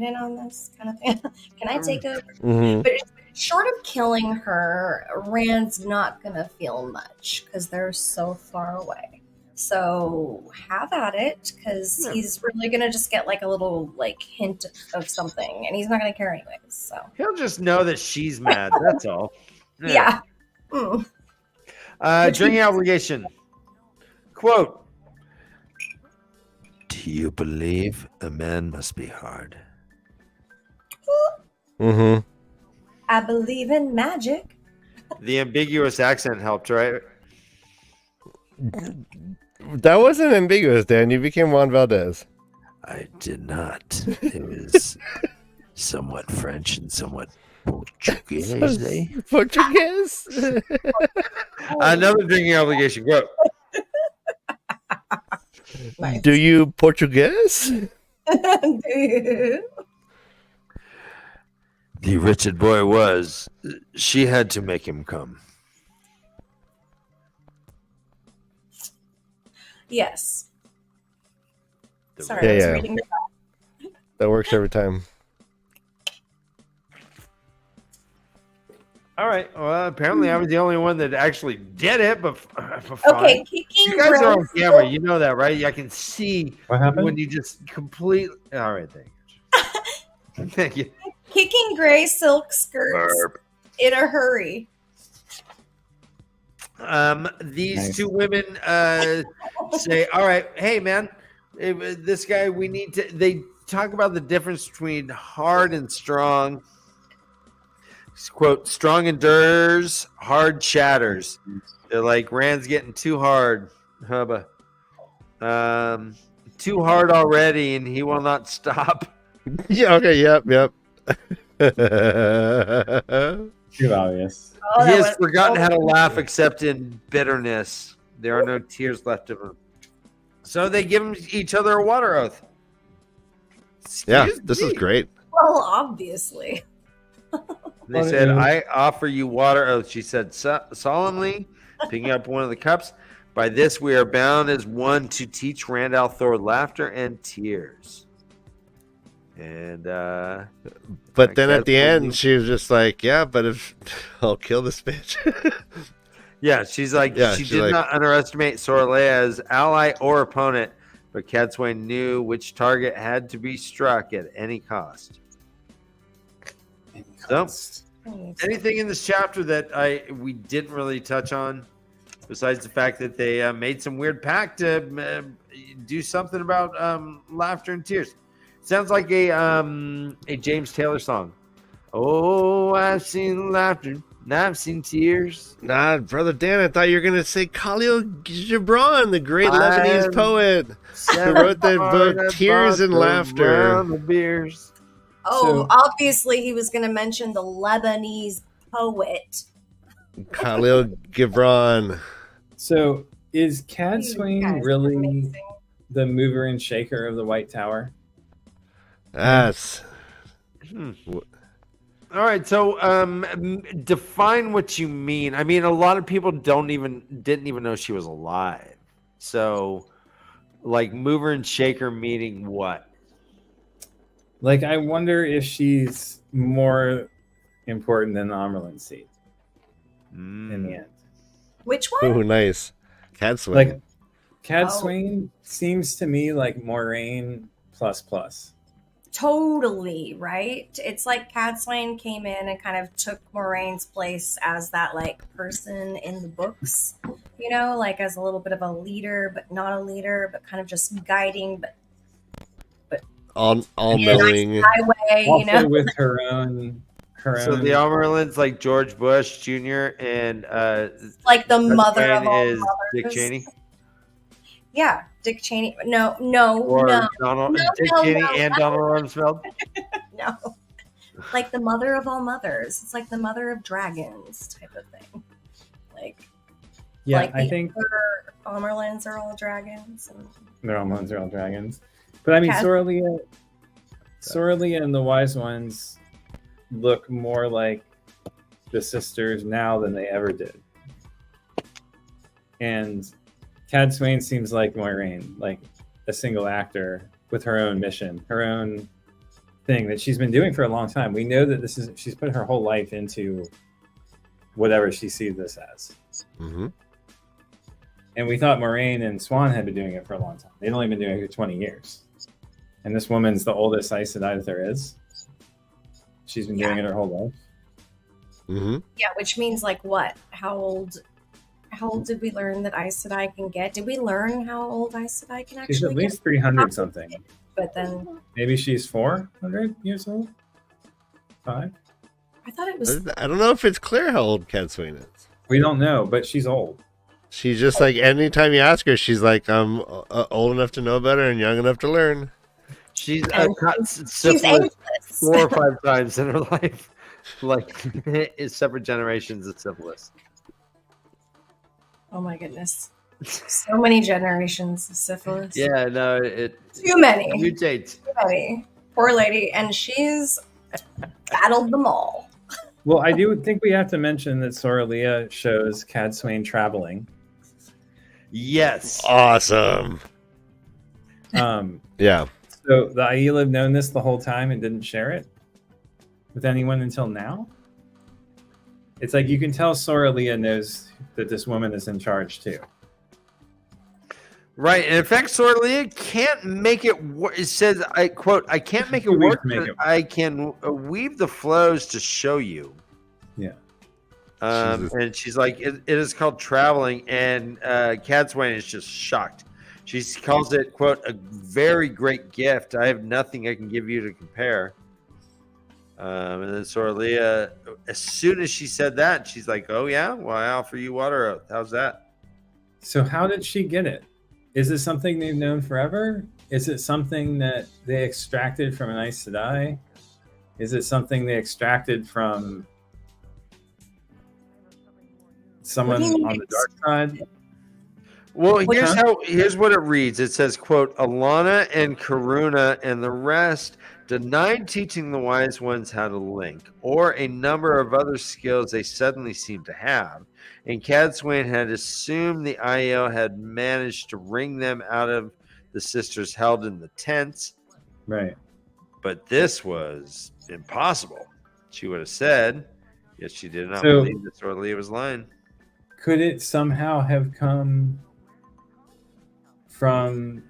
in on this kind of thing? Can I take over? Mm-hmm. But short of killing her, Rand's not gonna feel much because they're so far away. So have at it, because he's really gonna just get like a little like hint of something, and he's not gonna care anyways. So He'll just know that she's mad. That's all. yeah. Mm. Drinking obligation. Quote. Do you believe a man must be hard? Mm-hmm. I believe in magic. The ambiguous accent helped, right? That wasn't ambiguous, Dan. You became Juan Valdez. I did not. It was somewhat French and somewhat Portuguese. Eh? Portuguese? Another drinking obligation. Quote. Nice. Do you Portuguese? The wretched boy was. She had to make him come. Yes. The Sorry, Yeah, I was yeah. reading. That works every time. All right. Well, apparently I was the only one that actually did it, but Okay, fine. kicking You guys are on Grace. camera. You know that, right? I can see What happened? when you just completely. All right, thank you. Thank you. Kicking gray silk skirts in a hurry. These Nice. two women say, "All right, hey man, this guy we need to." They talk about the difference between hard and strong. Quote: "Strong endures, hard shatters." They're like, "Rand's getting too hard, hubba. Too hard already, and he will not stop." Yeah, okay, yep. Too obvious. Oh, He that has was- forgotten how to laugh except in bitterness. There are no tears left of him. So they give each other a water oath. Yeah, Excuse this is me. great. Well, obviously. They said, "I offer you water oath," she said solemnly, picking up one of the cups. "By this we are bound as one to teach Rand al'Thor laughter and tears." And But I then at the guess end, we'll- she was just like, yeah, but if I'll kill this bitch. yeah, she's like, Yeah, she she's did like- not underestimate Soralea's ally or opponent, but Cadsuane knew which target had to be struck at any cost. So, anything in this chapter that we didn't really touch on, besides the fact that they made some weird pact to do something about laughter and tears? Sounds like a James Taylor song. Oh, I've seen laughter, and I've seen tears. Nah, Brother Dan, I thought you were going to say Khalil Gibran, the great Lebanese I'm poet who wrote that book, Tears and Laughter. Around the beers. Oh, So- obviously he was going to mention the Lebanese poet. Khalil Gibran. So is Cadsuane Guys, really amazing. the mover and shaker of the White Tower? That's All right, so define what you mean. I mean, a lot of people didn't even know she was alive. So, like, mover and shaker meaning what? Like, I wonder if she's more important than the Amerlin seat in the end. Which one? ooh, nice. Cadsuane. Like, Cad Oh. Swain seems to me like Moraine plus. Totally, right? It's like Cadsuane came in and kind of took Moraine's place as that like person in the books, you know, like as a little bit of a leader, but not a leader, but kind of just guiding, but all in a knowing. nice highway, you Also know. with her own. So the Amerlin's like George Bush Jr. and Like the mother Cadsuane of all is Dick mothers. Cheney Yeah, Dick Cheney. No, or no, Donald No, Dick no, Cheney no, and no. Donald Rumsfeld. no. Like the mother of all mothers. It's like the mother of dragons type of thing. Like, Yeah, like I the think other Amerlins are all dragons. And they're all dragons. But I mean, Cad- Soralia and the Wise Ones look more like the sisters now than they ever did. And Cadsuane seems like Moiraine, like a single actor with her own mission, her own thing that she's been doing for a long time. We know that she's put her whole life into whatever she sees this as. Mm-hmm. And we thought Moraine and Swan had been doing it for a long time. They'd only been doing it for 20 years. And this woman's the oldest Aes Sedai that there is. She's been doing it her whole life. Mm-hmm. Yeah, which means like what? How old did we learn that Aes Sedai can get? Did we learn how old Aes Sedai can actually She's at least 300 something. But then Maybe she's 400 years old? 5? I thought it was. I don't know if it's clear how old Cadsuane is. We don't know, but she's old. She's just like, anytime you ask her, she's like, I'm old enough to know better and young enough to learn. She's And got she's syphilis ageless. 4 or 5 times in her life. Like, it's separate generations of syphilis. Oh my goodness. So many generations of syphilis. Yeah, no, it Too many. mutates. Too many. Poor lady. And she's battled them all. Well, I do think we have to mention that Soralia shows Cadsuane traveling. Yes. Awesome. Yeah. So the Aiel have known this the whole time and didn't share it with anyone until now? It's like you can tell Soralia knows that this woman is in charge too. Right, and in fact, Soralia can't make it work. It says, I quote, I can't make it work, but I can weave the flows to show you. Yeah. And she's like, it is called traveling, and Cadsuane is just shocked. She calls it, quote, a very great gift. I have nothing I can give you to compare. And then Soralia, as soon as she said that, she's like, oh, yeah? Well, I offer you water oath. How's that? So how did she get it? Is it something they've known forever? Is it something that they extracted from an Aes Sedai? Is it something they extracted from someone on the dark side? Well, here's what it reads. It says, quote, Alana and Karuna and the rest denied teaching the wise ones how to link, or a number of other skills they suddenly seemed to have. And Cadsuane had assumed the Aiel had managed to wring them out of the sisters held in the tents. Right. But this was impossible. She would have said, yet she did not So- believe that Soralia was lying. Could it somehow have come from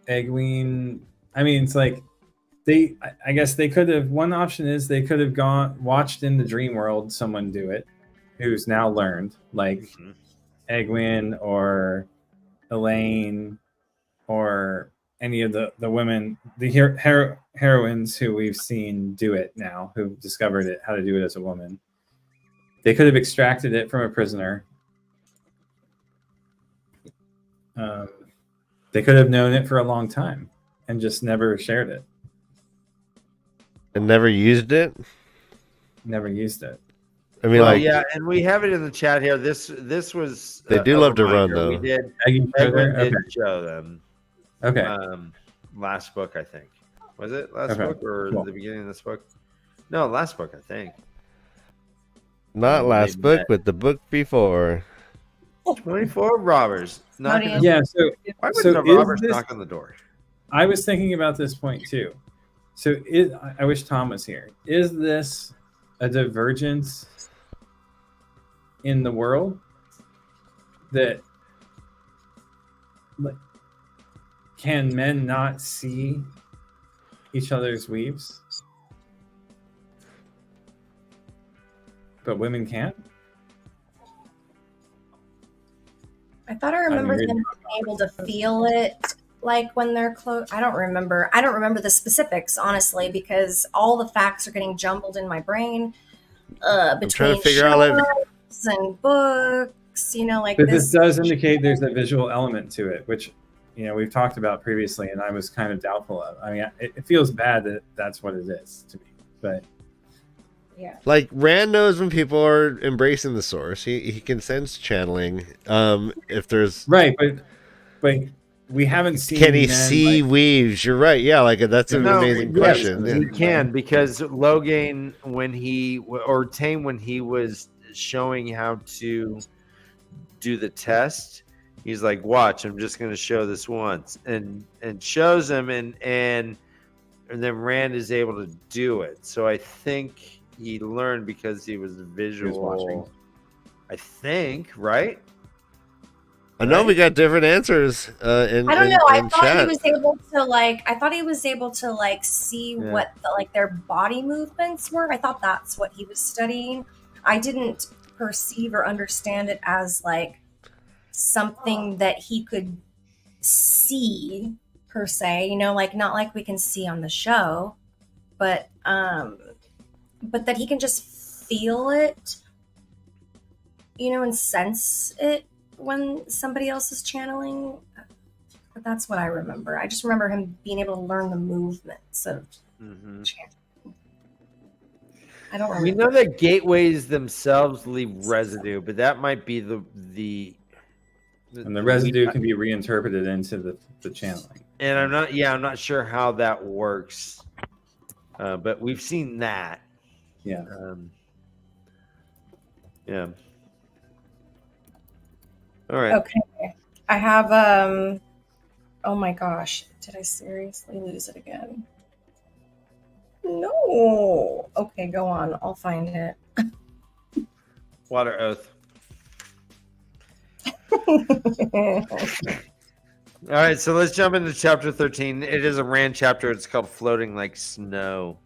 Egwene? I mean, it's like I guess they could have. One option is they could have watched in the dream world someone do it, who's now learned, like Egwene or Elaine or any of the women, the heroines who we've seen do it now, who've discovered it, how to do it as a woman. They could have extracted it from a prisoner. They could have known it for a long time and just never shared it. And never used it? Never used it. I mean, Well, like, yeah, and we have it in the chat here. This was They do a love to run, reminder. though. We did. Egwene Egwene did show them. Okay. Last book, I think. Was it last Okay. book or Cool. the beginning of this book? No, last book, I think. not last They book, met. but the book before. 24 robbers. How do you- Yeah. So Why so wouldn't the is robbers this- knock on the door? I was thinking about this point too. So I wish Tom was here. Is this a divergence in the world that, like, can men not see each other's weaves, but women can? I thought I remember reading them being able to feel it, like when they're close. I don't remember the specifics, honestly, because all the facts are getting jumbled in my brain. Between trying to figure out shows and books, like But this does indicate there's a visual element to it, which, we've talked about previously, and I was kind of doubtful of. I mean, it feels bad that that's what it is to me, but Yeah. Like, Rand knows when people are embracing the source. He can sense channeling. If there's... right, but we haven't seen. Can he men, see weaves? You're right. Yeah, like, that's an No, amazing yes, question. He Yeah. can, because Logain, or Tame, when he was showing how to do the test, he's like, watch, I'm just going to show this once, and shows him, and then Rand is able to do it. So I think he learned because he was visual. watching. I think, right? I know we got different answers in I don't know. I thought chat. he was able to see what their body movements were. I thought that's what he was studying. I didn't perceive or understand it as like something that he could see per se, you know, like not like we can see on the show, but that he can just feel it, you know, and sense it when somebody else is channeling. But that's what I remember. I just remember him being able to learn the movements of channeling. I don't remember. We know that gateways themselves leave residue, but that might be the and the residue can be reinterpreted into the channeling. And I'm not sure how that works, but we've seen that. Yeah. Yeah. All right. Okay. I have oh my gosh. Did I seriously lose it again? No. Okay, go on. I'll find it. Water oath. All right, so let's jump into chapter 13. It is a Rand chapter. It's called Floating Like Snow.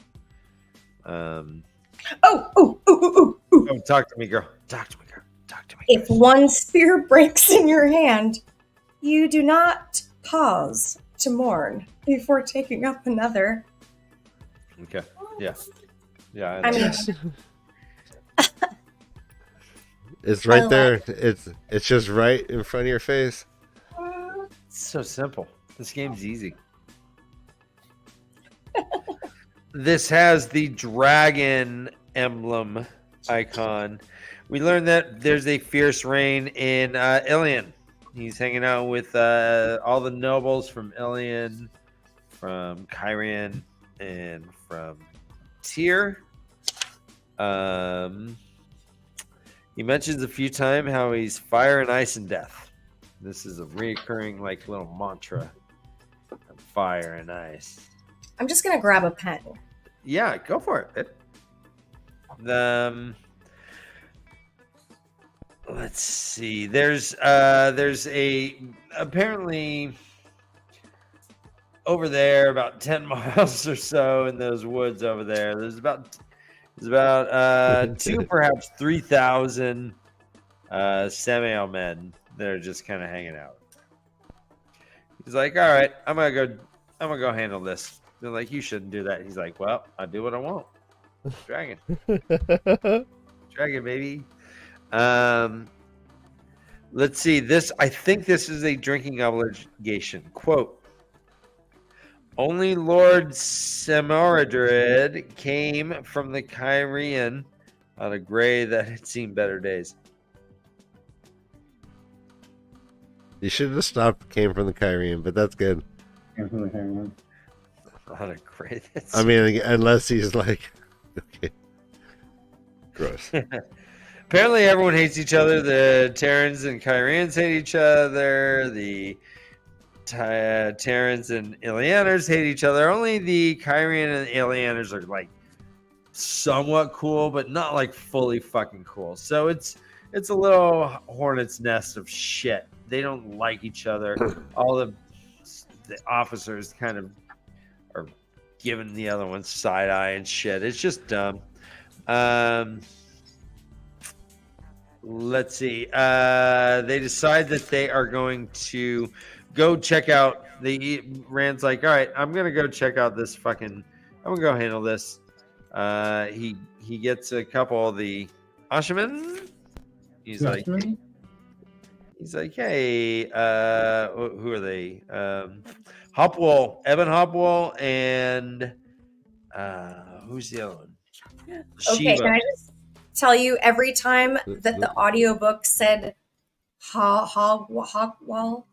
Oh, talk to me, girl. Talk to me, girl. Talk to me. If one spear breaks in your hand, you do not pause to mourn before taking up another. Okay. Yeah. Yeah. I mean, It's right there. It's just right in front of your face. It's so simple. This game's easy. This has the dragon emblem icon. We learned that there's a fierce reign in Ilion. He's hanging out with all the nobles from Ilion, from Kyrian, and from Tyr. He mentions a few times how he's fire and ice and death. This is a recurring like little mantra. Fire and ice. I'm just gonna grab a pen. Yeah, go for it. Let's see. There's a apparently over there about 10 miles or so in those woods over there. There's about 2 perhaps 3,000 Samael men that are just kind of hanging out. He's like, all right, I'm gonna go handle this. They're like, you shouldn't do that. He's like, well, I do what I want. Dragon. Dragon, baby. Let's see. I think this is a drinking obligation. Quote, only Lord MaTsDaGgerX came from the Kyrian on a gray that had seen better days. You should have stopped. Came from the Kyrian, but that's good. On a gray that's... I mean, unless he's like, okay, gross. Apparently, everyone hates each other. The Terrans and Kyrians hate each other. The Terrans and Ilianers hate each other. Only the Kyrian and Ilianers are like somewhat cool, but not like fully fucking cool. So it's a little hornet's nest of shit. They don't like each other. All the officers kind of are giving the other one side eye and shit. It's just dumb. Let's see. They decide that they are going to go check out Rand's like, all right, I'm gonna go check out this I'm gonna go handle this. He gets a couple of the Ashaman. He's like, hey, who are they? Hopwell, Evan Hopwell, and who's the other one? Okay, can I just tell you, every time that the audiobook said Hopwell,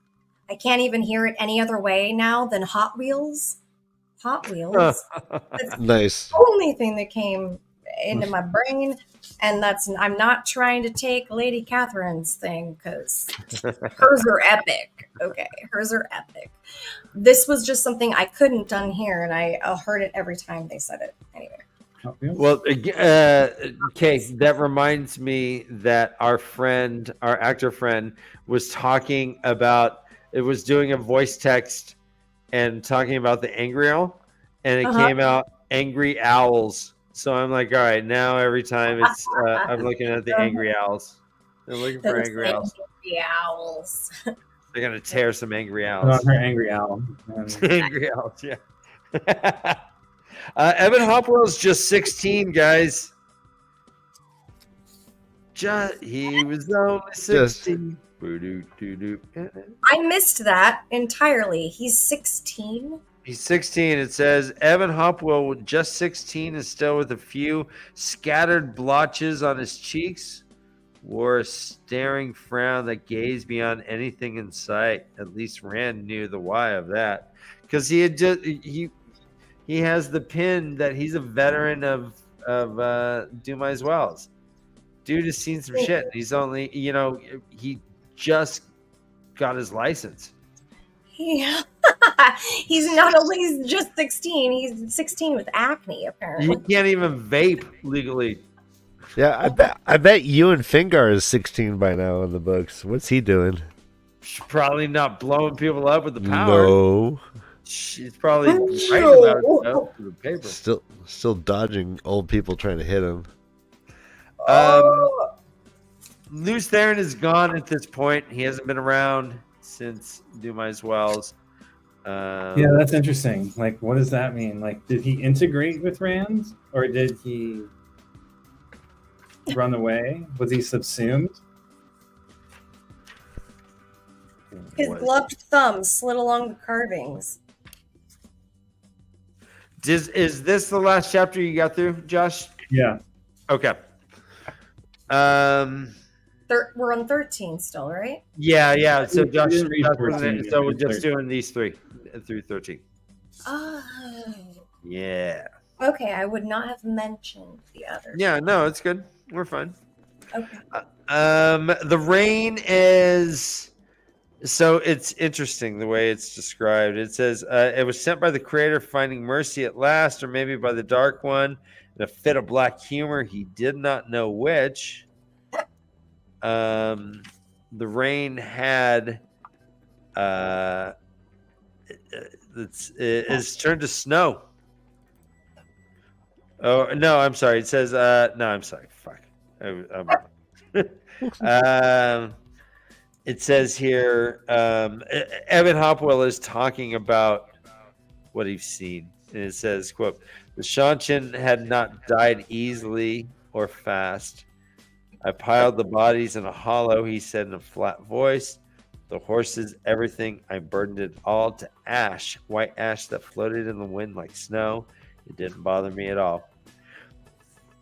I can't even hear it any other way now than Hot Wheels. Hot Wheels. That's Nice. the only thing that came into my brain. And I'm not trying to take Lady Catherine's thing because hers are epic. Okay, hers are epic. This was just something I couldn't unhear, and I heard it every time they said it. Anyway. Hot Wheels? Well, Kay, that reminds me that our actor friend, was talking about. It was doing a voice text and talking about the angry owl, and it came out angry owls. So I'm like, all right, now every time it's I'm looking at the angry owls. I'm looking for angry owls. Angry owls. They're gonna tear some angry Put owls. on her angry owl. Angry owls, yeah. Evan Hopwell's just 16, guys. He was only 16. I missed that entirely. He's 16. He's 16. It says Evan Hopwell, just 16, is still with a few scattered blotches on his cheeks. Wore a staring frown that gazed beyond anything in sight. At least Rand knew the why of that, because he had just he has the pin that he's a veteran of Dumais Wells. Dude has seen some shit. He's only he just got his license. Yeah. He's not only just 16, he's 16 with acne, apparently. He can't even vape legally. Yeah, I bet Ewan Fingar is 16 by now in the books. What's he doing? She's probably not blowing people up with the power. No. She's probably writing about stuff to the paper. Still dodging old people trying to hit him. Lews Theron is gone at this point. He hasn't been around since Dumais Wells. Yeah, that's interesting. Like, what does that mean? Like, did he integrate with Rand, or did he run away? Was he subsumed? His gloved thumb slid along the carvings. Is this the last chapter you got through, Josh? Yeah. Okay. We're on 13 still, right? Yeah. So Josh, so we're 13. just doing these three through 13. Oh. Yeah. Okay, I would not have mentioned the other. Yeah, no, it's good. We're fine. Okay. The rain is, so it's interesting the way it's described. It says it was sent by the creator finding mercy at last, or maybe by the Dark One in a fit of black humor. He did not know which. The rain had it's turned to snow. Oh no, I'm sorry. It says no, I'm sorry. Fuck. It says here Evan Hopwell is talking about what he's seen, and it says, quote, the Shanchin had not died easily or fast. I piled the bodies in a hollow, he said in a flat voice. The horses, everything, I burdened it all to ash, white ash that floated in the wind like snow. It didn't bother me at all.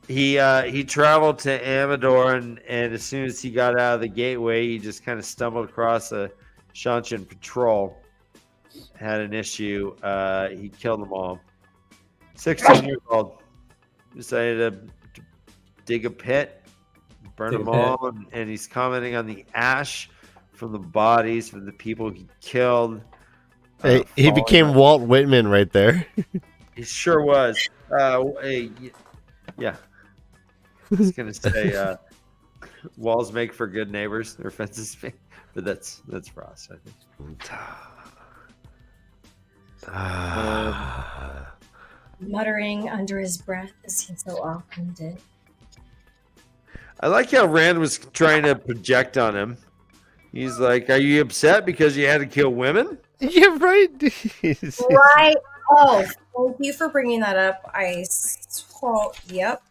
He traveled to Amador, and as soon as he got out of the gateway, he just kind of stumbled across a Shanchin patrol. Had an issue. He killed them all. 16 years old. Decided to dig a pit, burn them all, and he's commenting on the ash from the bodies of the people he killed. Hey, he became Walt Whitman right there. He sure was. Yeah. I was gonna say walls make for good neighbors, or fences make, but that's Frost, I think. Muttering under his breath as he so often did. I like how Rand was trying to project on him. He's like, "Are you upset because you had to kill women?" Yeah, right. Right. Oh, thank you for bringing that up. Yep.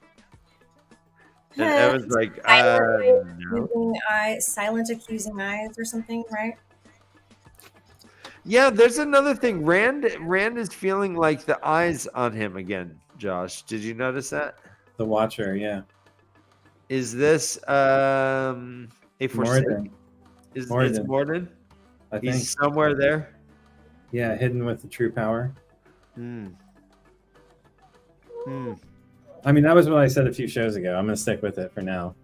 And Evan's like, no. Silent accusing eyes or something, right? Yeah, there's another thing. Rand is feeling like the eyes on him again. Josh, did you notice that? The Watcher, yeah. Is this a Morden? It's Morden? I think He's somewhere there. Yeah, hidden with the true power. I mean, that was what I said a few shows ago. I'm going to stick with it for now.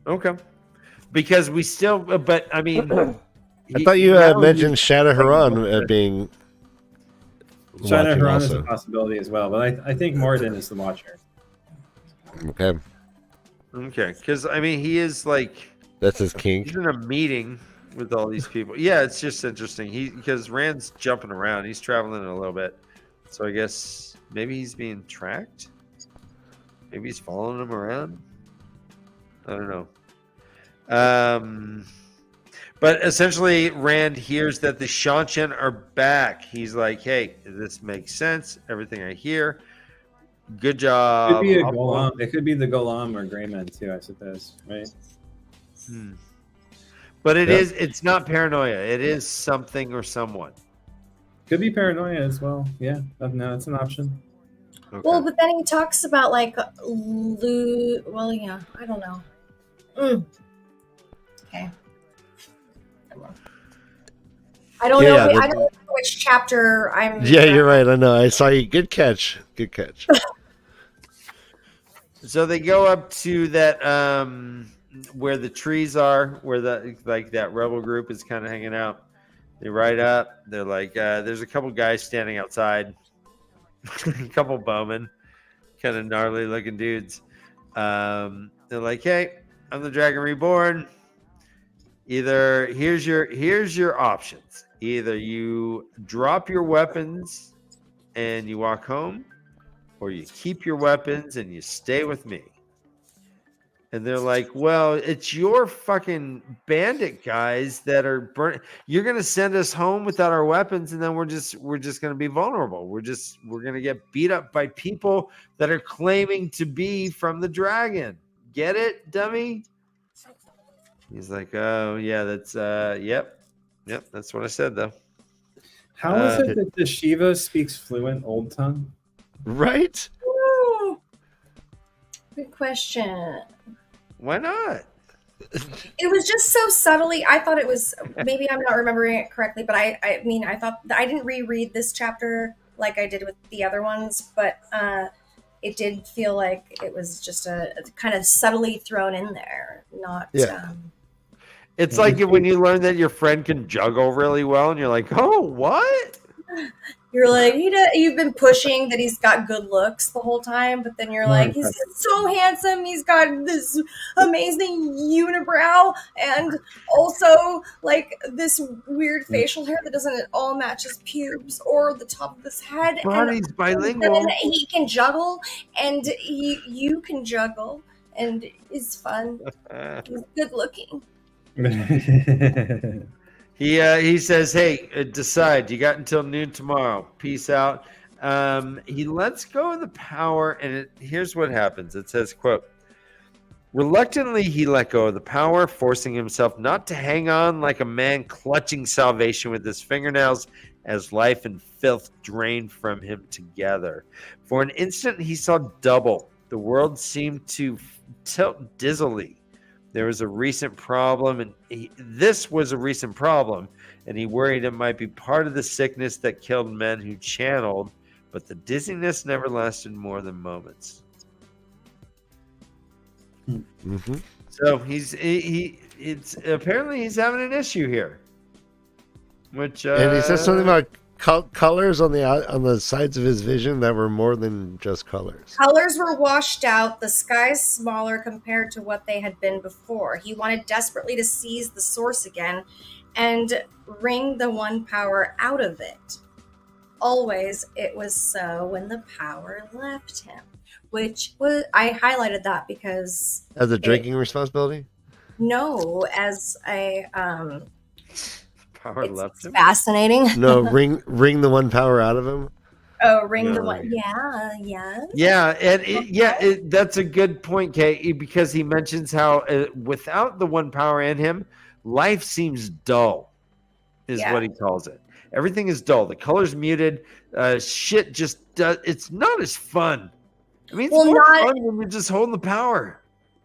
Okay. Because we still, but I mean, I thought you mentioned Shadowhuron being. Shadowhuron is a possibility as well, but I think Morden is the Watcher. Okay. Okay, because I mean, he is like That's his kink. he's in a meeting with all these people. Yeah, it's just interesting. Because Rand's jumping around. He's traveling a little bit, so I guess maybe he's being tracked. Maybe he's following him around. I don't know. But essentially, Rand hears that the Shanshan are back. He's like, "Hey, this makes sense. Everything I hear. Good It job." could be a Golem. It could be the Golem or Greyman too, I suppose, right? But it's not paranoia. It is something or someone. Could be paranoia as well. Yeah, no, it's an option. Okay. Well, but then he talks about like well, yeah, I don't know. Okay. I don't know. Yeah, I don't know which chapter I'm. Yeah, you're right. I know. I saw you. Good catch. Good catch. So they go up to that where the trees are, where that rebel group is kind of hanging out. They ride up. They're like, there's a couple guys standing outside, a couple bowmen, kind of gnarly looking dudes. They're like, hey, I'm the Dragon Reborn. Either here's your options. Either you drop your weapons and you walk home, or you keep your weapons and you stay with me. And they're like, well, it's your fucking bandit guys that are burning. You're gonna send us home without our weapons, and then we're just gonna be vulnerable. We're gonna get beat up by people that are claiming to be from the dragon. Get it, dummy? He's like, oh yeah, that's yep, that's what I said though. How is it that the Shiva speaks fluent Old Tongue? Right? Ooh, good question. Why not? It was just so subtly. I thought it was. Maybe I'm not remembering it correctly, but I mean, I thought I didn't reread this chapter like I did with the other ones, but it did feel like it was just a kind of subtly thrown in there. Not. Yeah. It's like when you learn that your friend can juggle really well, and you're like, "Oh, what?" You're like, you've been pushing that he's got good looks the whole time, but then you're like, he's so handsome. He's got this amazing unibrow, and also like this weird facial hair that doesn't at all match his pubes or the top of his head. But he's bilingual. And he can juggle, and you can juggle, and it's fun. He's good looking. He says, hey, decide. You got until noon tomorrow. Peace out. He lets go of the power, and here's what happens. It says, quote, reluctantly he let go of the power, forcing himself not to hang on like a man clutching salvation with his fingernails as life and filth drained from him together. For an instant he saw double. The world seemed to tilt dizzily. There was a recent problem, and this was a recent problem, and he worried it might be part of the sickness that killed men who channeled, but the dizziness never lasted more than moments. Mm-hmm. So it's apparently he's having an issue here, which And he says something about colors on the sides of his vision that were more than just colors. Colors were washed out, the skies smaller compared to what they had been before. He wanted desperately to seize the source again and wring the one power out of it. Always it was so when the power left him, which was, I highlighted that because As a drinking responsibility? No, as a power left him. Fascinating. No, wring the one power out of him. Oh, ring the one. Yeah, yes. Yeah, and that's a good point, Kay, because he mentions how without the one power in him, life seems dull, is what he calls it. Everything is dull. The color's muted. Shit just does. It's not as fun. I mean, it's more fun when you're just holding the power.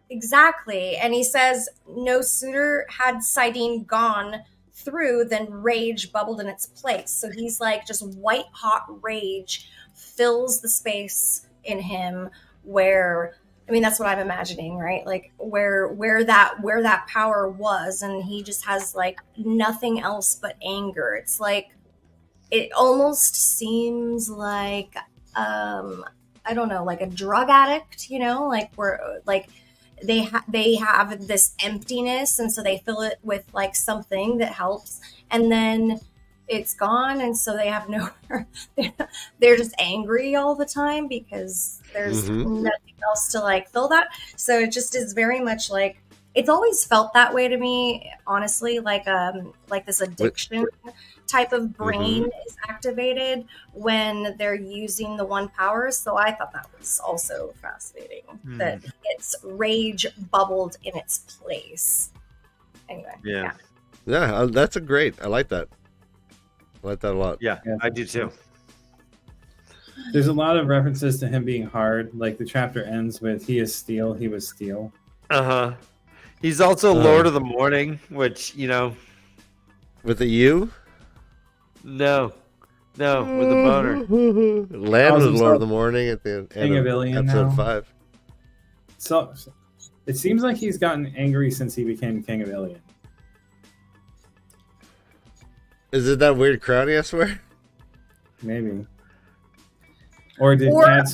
Exactly. And he says, no sooner had Sidene gone through than rage bubbled in its place. So he's like, just white hot rage fills the space in him where, I mean, that's what I'm imagining, right? Like where that power was, and he just has like nothing else but anger. It's like, it almost seems like I don't know, like a drug addict, you know, like where like they have this emptiness, and so they fill it with like something that helps, and then it's gone, and so they have no they're just angry all the time because there's nothing else to like fill that. So it just is very much like, it's always felt that way to me, honestly, like this addiction type of brain is activated when they're using the one power. So I thought that was also fascinating, that it's rage bubbled in its place. Anyway. Yeah. Yeah, that's a great. I like that. I like that a lot. Yeah, I do too. There's a lot of references to him being hard. Like the chapter ends with "He is steel, he was steel." He's also Lord of the Morning, which, you know. With a U? No, with a boner. Land was Lord of the Morning at the end of episode 5. So it seems like he's gotten angry since he became King of Ilion. Is it that weird crowdy, I swear? Maybe. Or did Cad's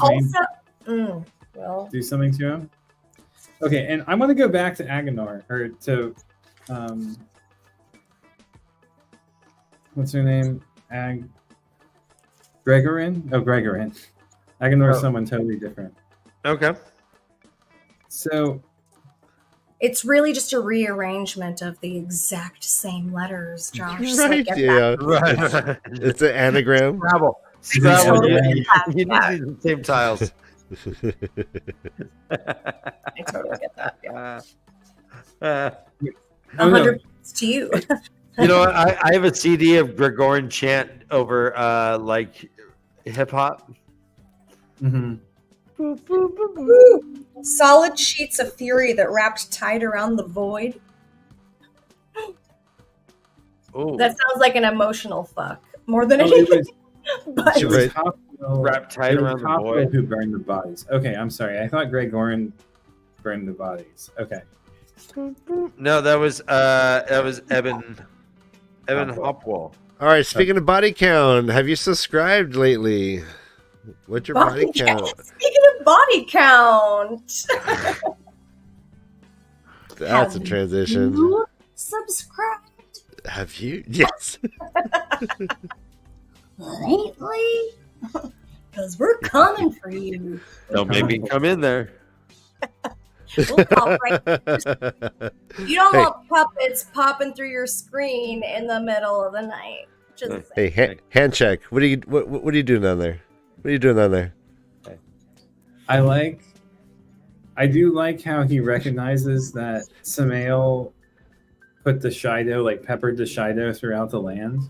do something to him? Okay, and I want to go back to Agenor, or to what's her name? Gregorin? Oh, Gregorin. Agenor is someone totally different. Okay. So it's really just a rearrangement of the exact same letters, Josh. Right, like, yeah. Right. It's an anagram. Scrabble. Totally You get need the same tiles. I totally get that. Yeah. 100 points to you. You know, I have a CD of Gregorian chant over like hip hop. Solid sheets of fury that wrapped tight around the void. Ooh. That sounds like an emotional fuck more than anything. But it was Hopwell, wrapped tight around the Hopwell void. who burned the bodies. Okay, I'm sorry. I thought Gregorin burned the bodies. Okay. No, that was Evan Hopwell. All right, speaking of body count, have you subscribed lately? What's your body count? Speaking of body count. That's a transition. You subscribed Have you? Yes. lately? Because we're coming for you. Don't make me come in there. We'll pop right through. You don't want puppets popping through your screen in the middle of the night. Just Hey, hand check. What are you doing down there? What are you doing down there? I do like how he recognizes that Samael put the Shido, like peppered the Shido throughout the land.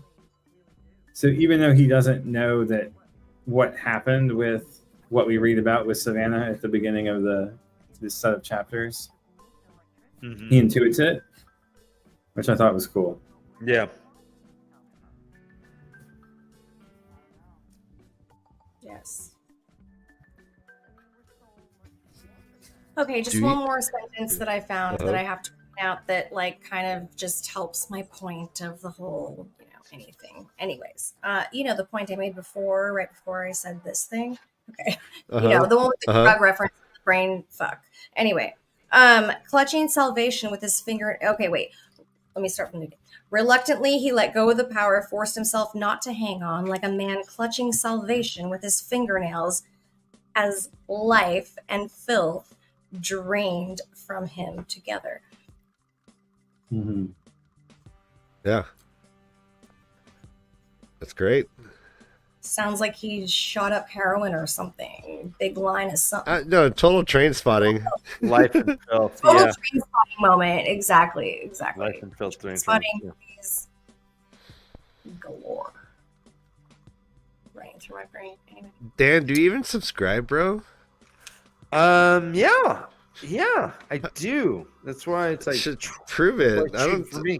So even though he doesn't know that what happened with what we read about with Savannah at the beginning of this set of chapters, he intuits it, which I thought was cool. Yeah. yes. Okay, just one more sentence that I found that I have to point out that like kind of just helps my point of the whole, anything. Anyways, the point I made before, right before I said this thing. Okay. The one with the drug reference, the brain fuck. Anyway, clutching salvation with his finger. Okay, wait. Let me start from the beginning. Reluctantly, he let go of the power, forced himself not to hang on, like a man clutching salvation with his fingernails, as life and filth drained from him together. Yeah. That's great. Sounds like he shot up heroin or something. Big line of something. No, total train spotting. Life and filth. Total Yeah. train spotting moment. Exactly. Life and filth. Train spotting is galore. Running through my brain. Anyway. Dan, do you even subscribe, bro? Yeah, I do. That's why it's like should prove it. I don't. For me.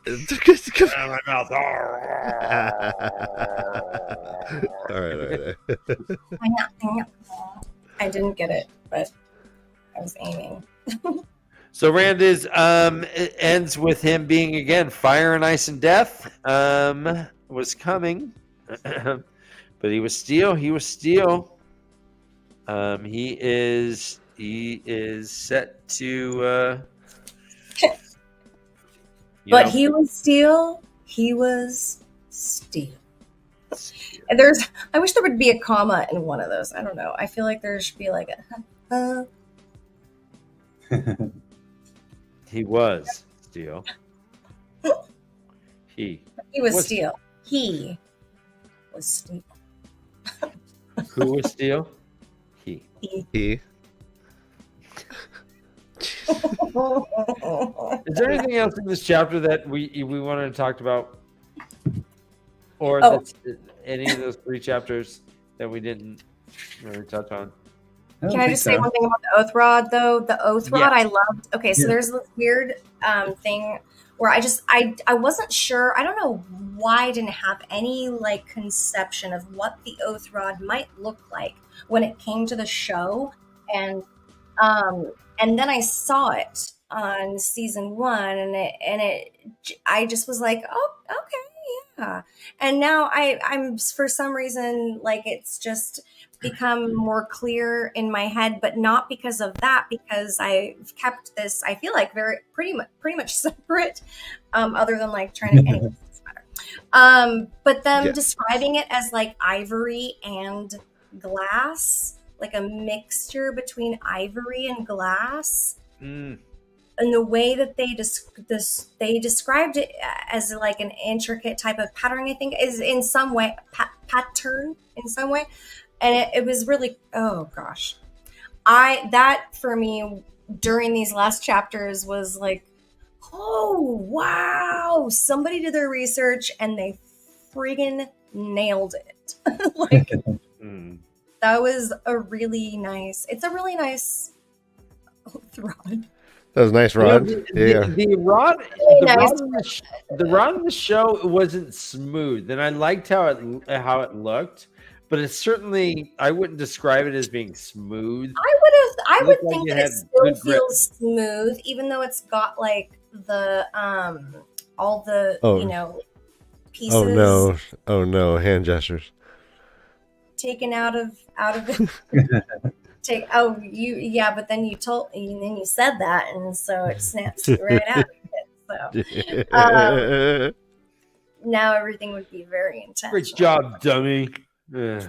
My mouth. All right. I didn't get it, but I was aiming. So Rand it ends with him being again fire and ice and death was coming, But he was steel. He was steel. He is set to. But he was steel. He was steel. And I wish there would be a comma in one of those. I don't know. I feel like there should be like a. He was steel. He was steel. He was steel. Who was steel? He. He. Is there anything else in this chapter that we wanted to talk about, or any of those 3 chapters that we didn't really touch on? Can I just say one thing about the Oath Rod, though? The Oath Rod, I loved. Okay, so there's this weird thing where I wasn't sure. I don't know why I didn't have any like conception of what the Oath Rod might look like when it came to the show, and then I saw it on season 1, and I just was like, oh, okay, yeah. And now I'm for some reason like it's just become more clear in my head, but not because of that, because I've kept this, I feel like pretty much separate, other than like trying to, anyway, it doesn't matter. But them describing it as like ivory and glass, like a mixture between ivory and glass. And the way that they described it as like an intricate type of patterning, I think, is in some way pattern in some way. And it was really, oh gosh, that for me during these last chapters was like, oh wow, somebody did their research and they friggin' nailed it. Like that was a really nice. It's a really nice Oath Rod. That was a nice rod. The rod in the show wasn't smooth, and I liked how it looked. But it's certainly, I wouldn't describe it as being smooth. I would think that it still feels smooth, even though it's got like the all the pieces. Oh no, hand gestures taken out of it. But then you said that, and so it snaps you right out of it. So now everything would be very intense. Great job, dummy. Yeah,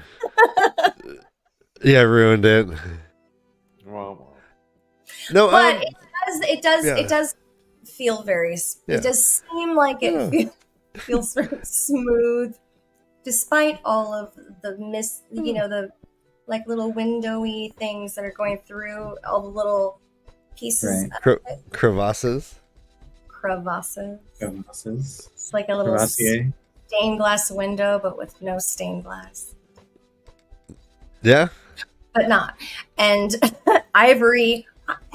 ruined it. Wow. No, but it does feel very. It does seem like it feels very smooth, despite all of the the like little windowy things that are going through all the little pieces. Crevasses. It's like a little stained glass window, but with no stained glass. Yeah. But not. And ivory.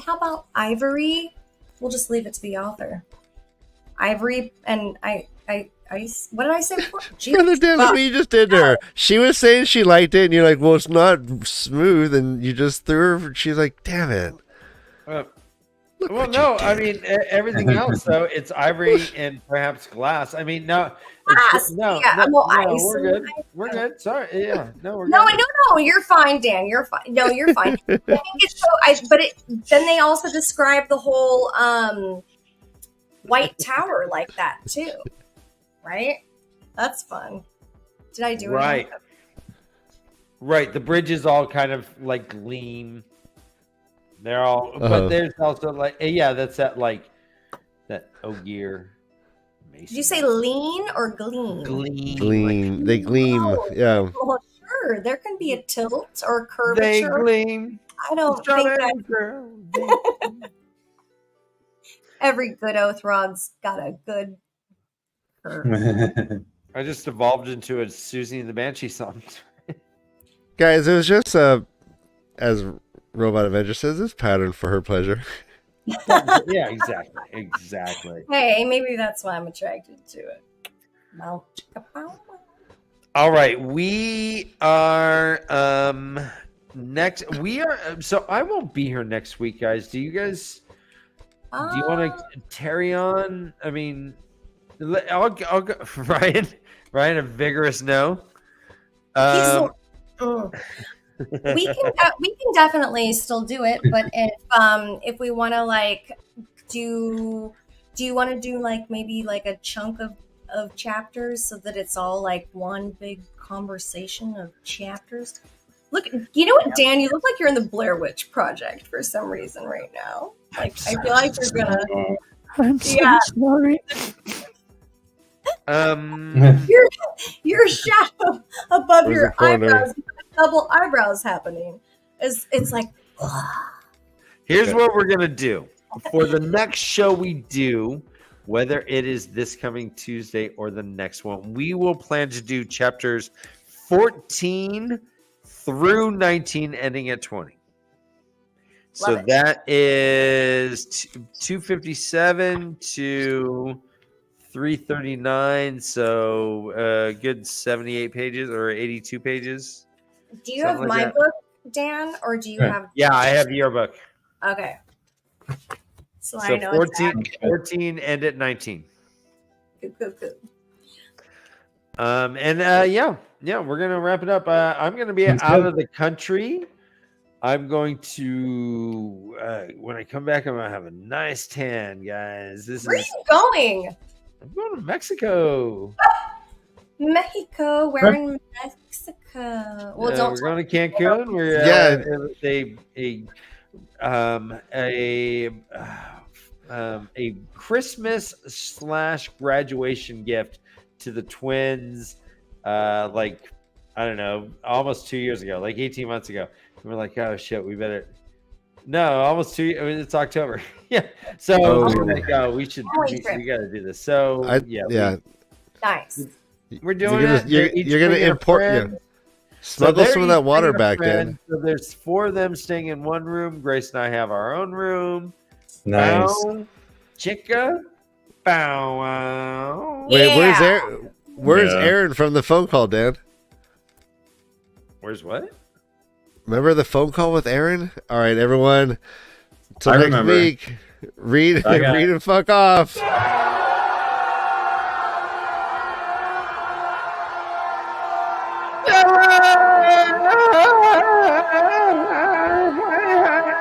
How about ivory? We'll just leave it to the author. Ivory and ice. What did I say before? Brother, damn it, what you just did to her. She was saying she liked it, and you're like, well, it's not smooth, and you just threw her. She's like, damn it. Well, no, I mean, everything else, though, it's ivory and perhaps glass. I mean, no. Glass. We're good. We're good. Sorry. Yeah. No, we're good. No, you're fine, Dan. You're fine. No, you're fine. I think it's so, then they also describe the whole White Tower like that, too. Right? That's fun. Did I do it? Right. Right. The bridges all kind of like gleam. They're all, but there's also like, that's that like that Ogier. Did you say lean or gleam? Gleam. They gleam. Yeah. Well, sure. There can be a tilt or a curvature. They gleam. I don't think that. Every good Oath Rod's got a good curve. I just evolved into a Susie and the Banshee song. Guys, it was just as Robot Avenger says, it's pattern for her pleasure. Yeah, exactly. Hey, maybe that's why I'm attracted to it. All right, we are next. We are so I won't be here next week, guys. Do you guys? Do you want to carry on? I mean, I'll go. Ryan, a vigorous no. We can definitely still do it, but if we want to like do you want to do like maybe like a chunk of chapters so that it's all like one big conversation of chapters? Look, you know what, Dan? You look like you're in the Blair Witch Project for some reason right now. Like I feel like you're gonna. I'm so sorry. Your shadow above Where's your the corner? eyebrows, double eyebrows happening. It's like. Here's what we're gonna do for the next show we do, whether it is this coming Tuesday or the next one. We will plan to do chapters 14 through 19, ending at 20. So Love it. that is 257 to 339. So good 78 pages or 82 pages. Do you Something have like my that. book, Dan, or do you have? Yeah, I have your book. Okay. So I So know 14 and at 19. Good. Yeah, we're gonna wrap it up. I'm gonna be Sounds out good. of the country. I'm going to when I come back, I'm gonna have a nice tan, guys. Where are you going? I'm going to Mexico. Mexico. Where in Mexico? Well, don't We're going to Cancun. We're a Christmas / graduation gift to the twins. Like I don't know, almost 2 years ago, like 18 months ago. And we're like, oh shit, we better. No, almost 2 years. I mean, it's October. Yeah. So we're like, oh, we should. We got to do this. So Nice. we're doing it. You're gonna import. Yeah. Smuggle some of that water back then. So there's 4 of them staying in one room. Grace and I have our own room. Nice. Bow, chicka, bow wow. Wait, where's Yeah. Aaron? Where's Yeah. Aaron from the phone call, Dan? Where's what? Remember the phone call with Aaron? All right, everyone. Till I next remember. week. Read Bye, guys. and fuck off.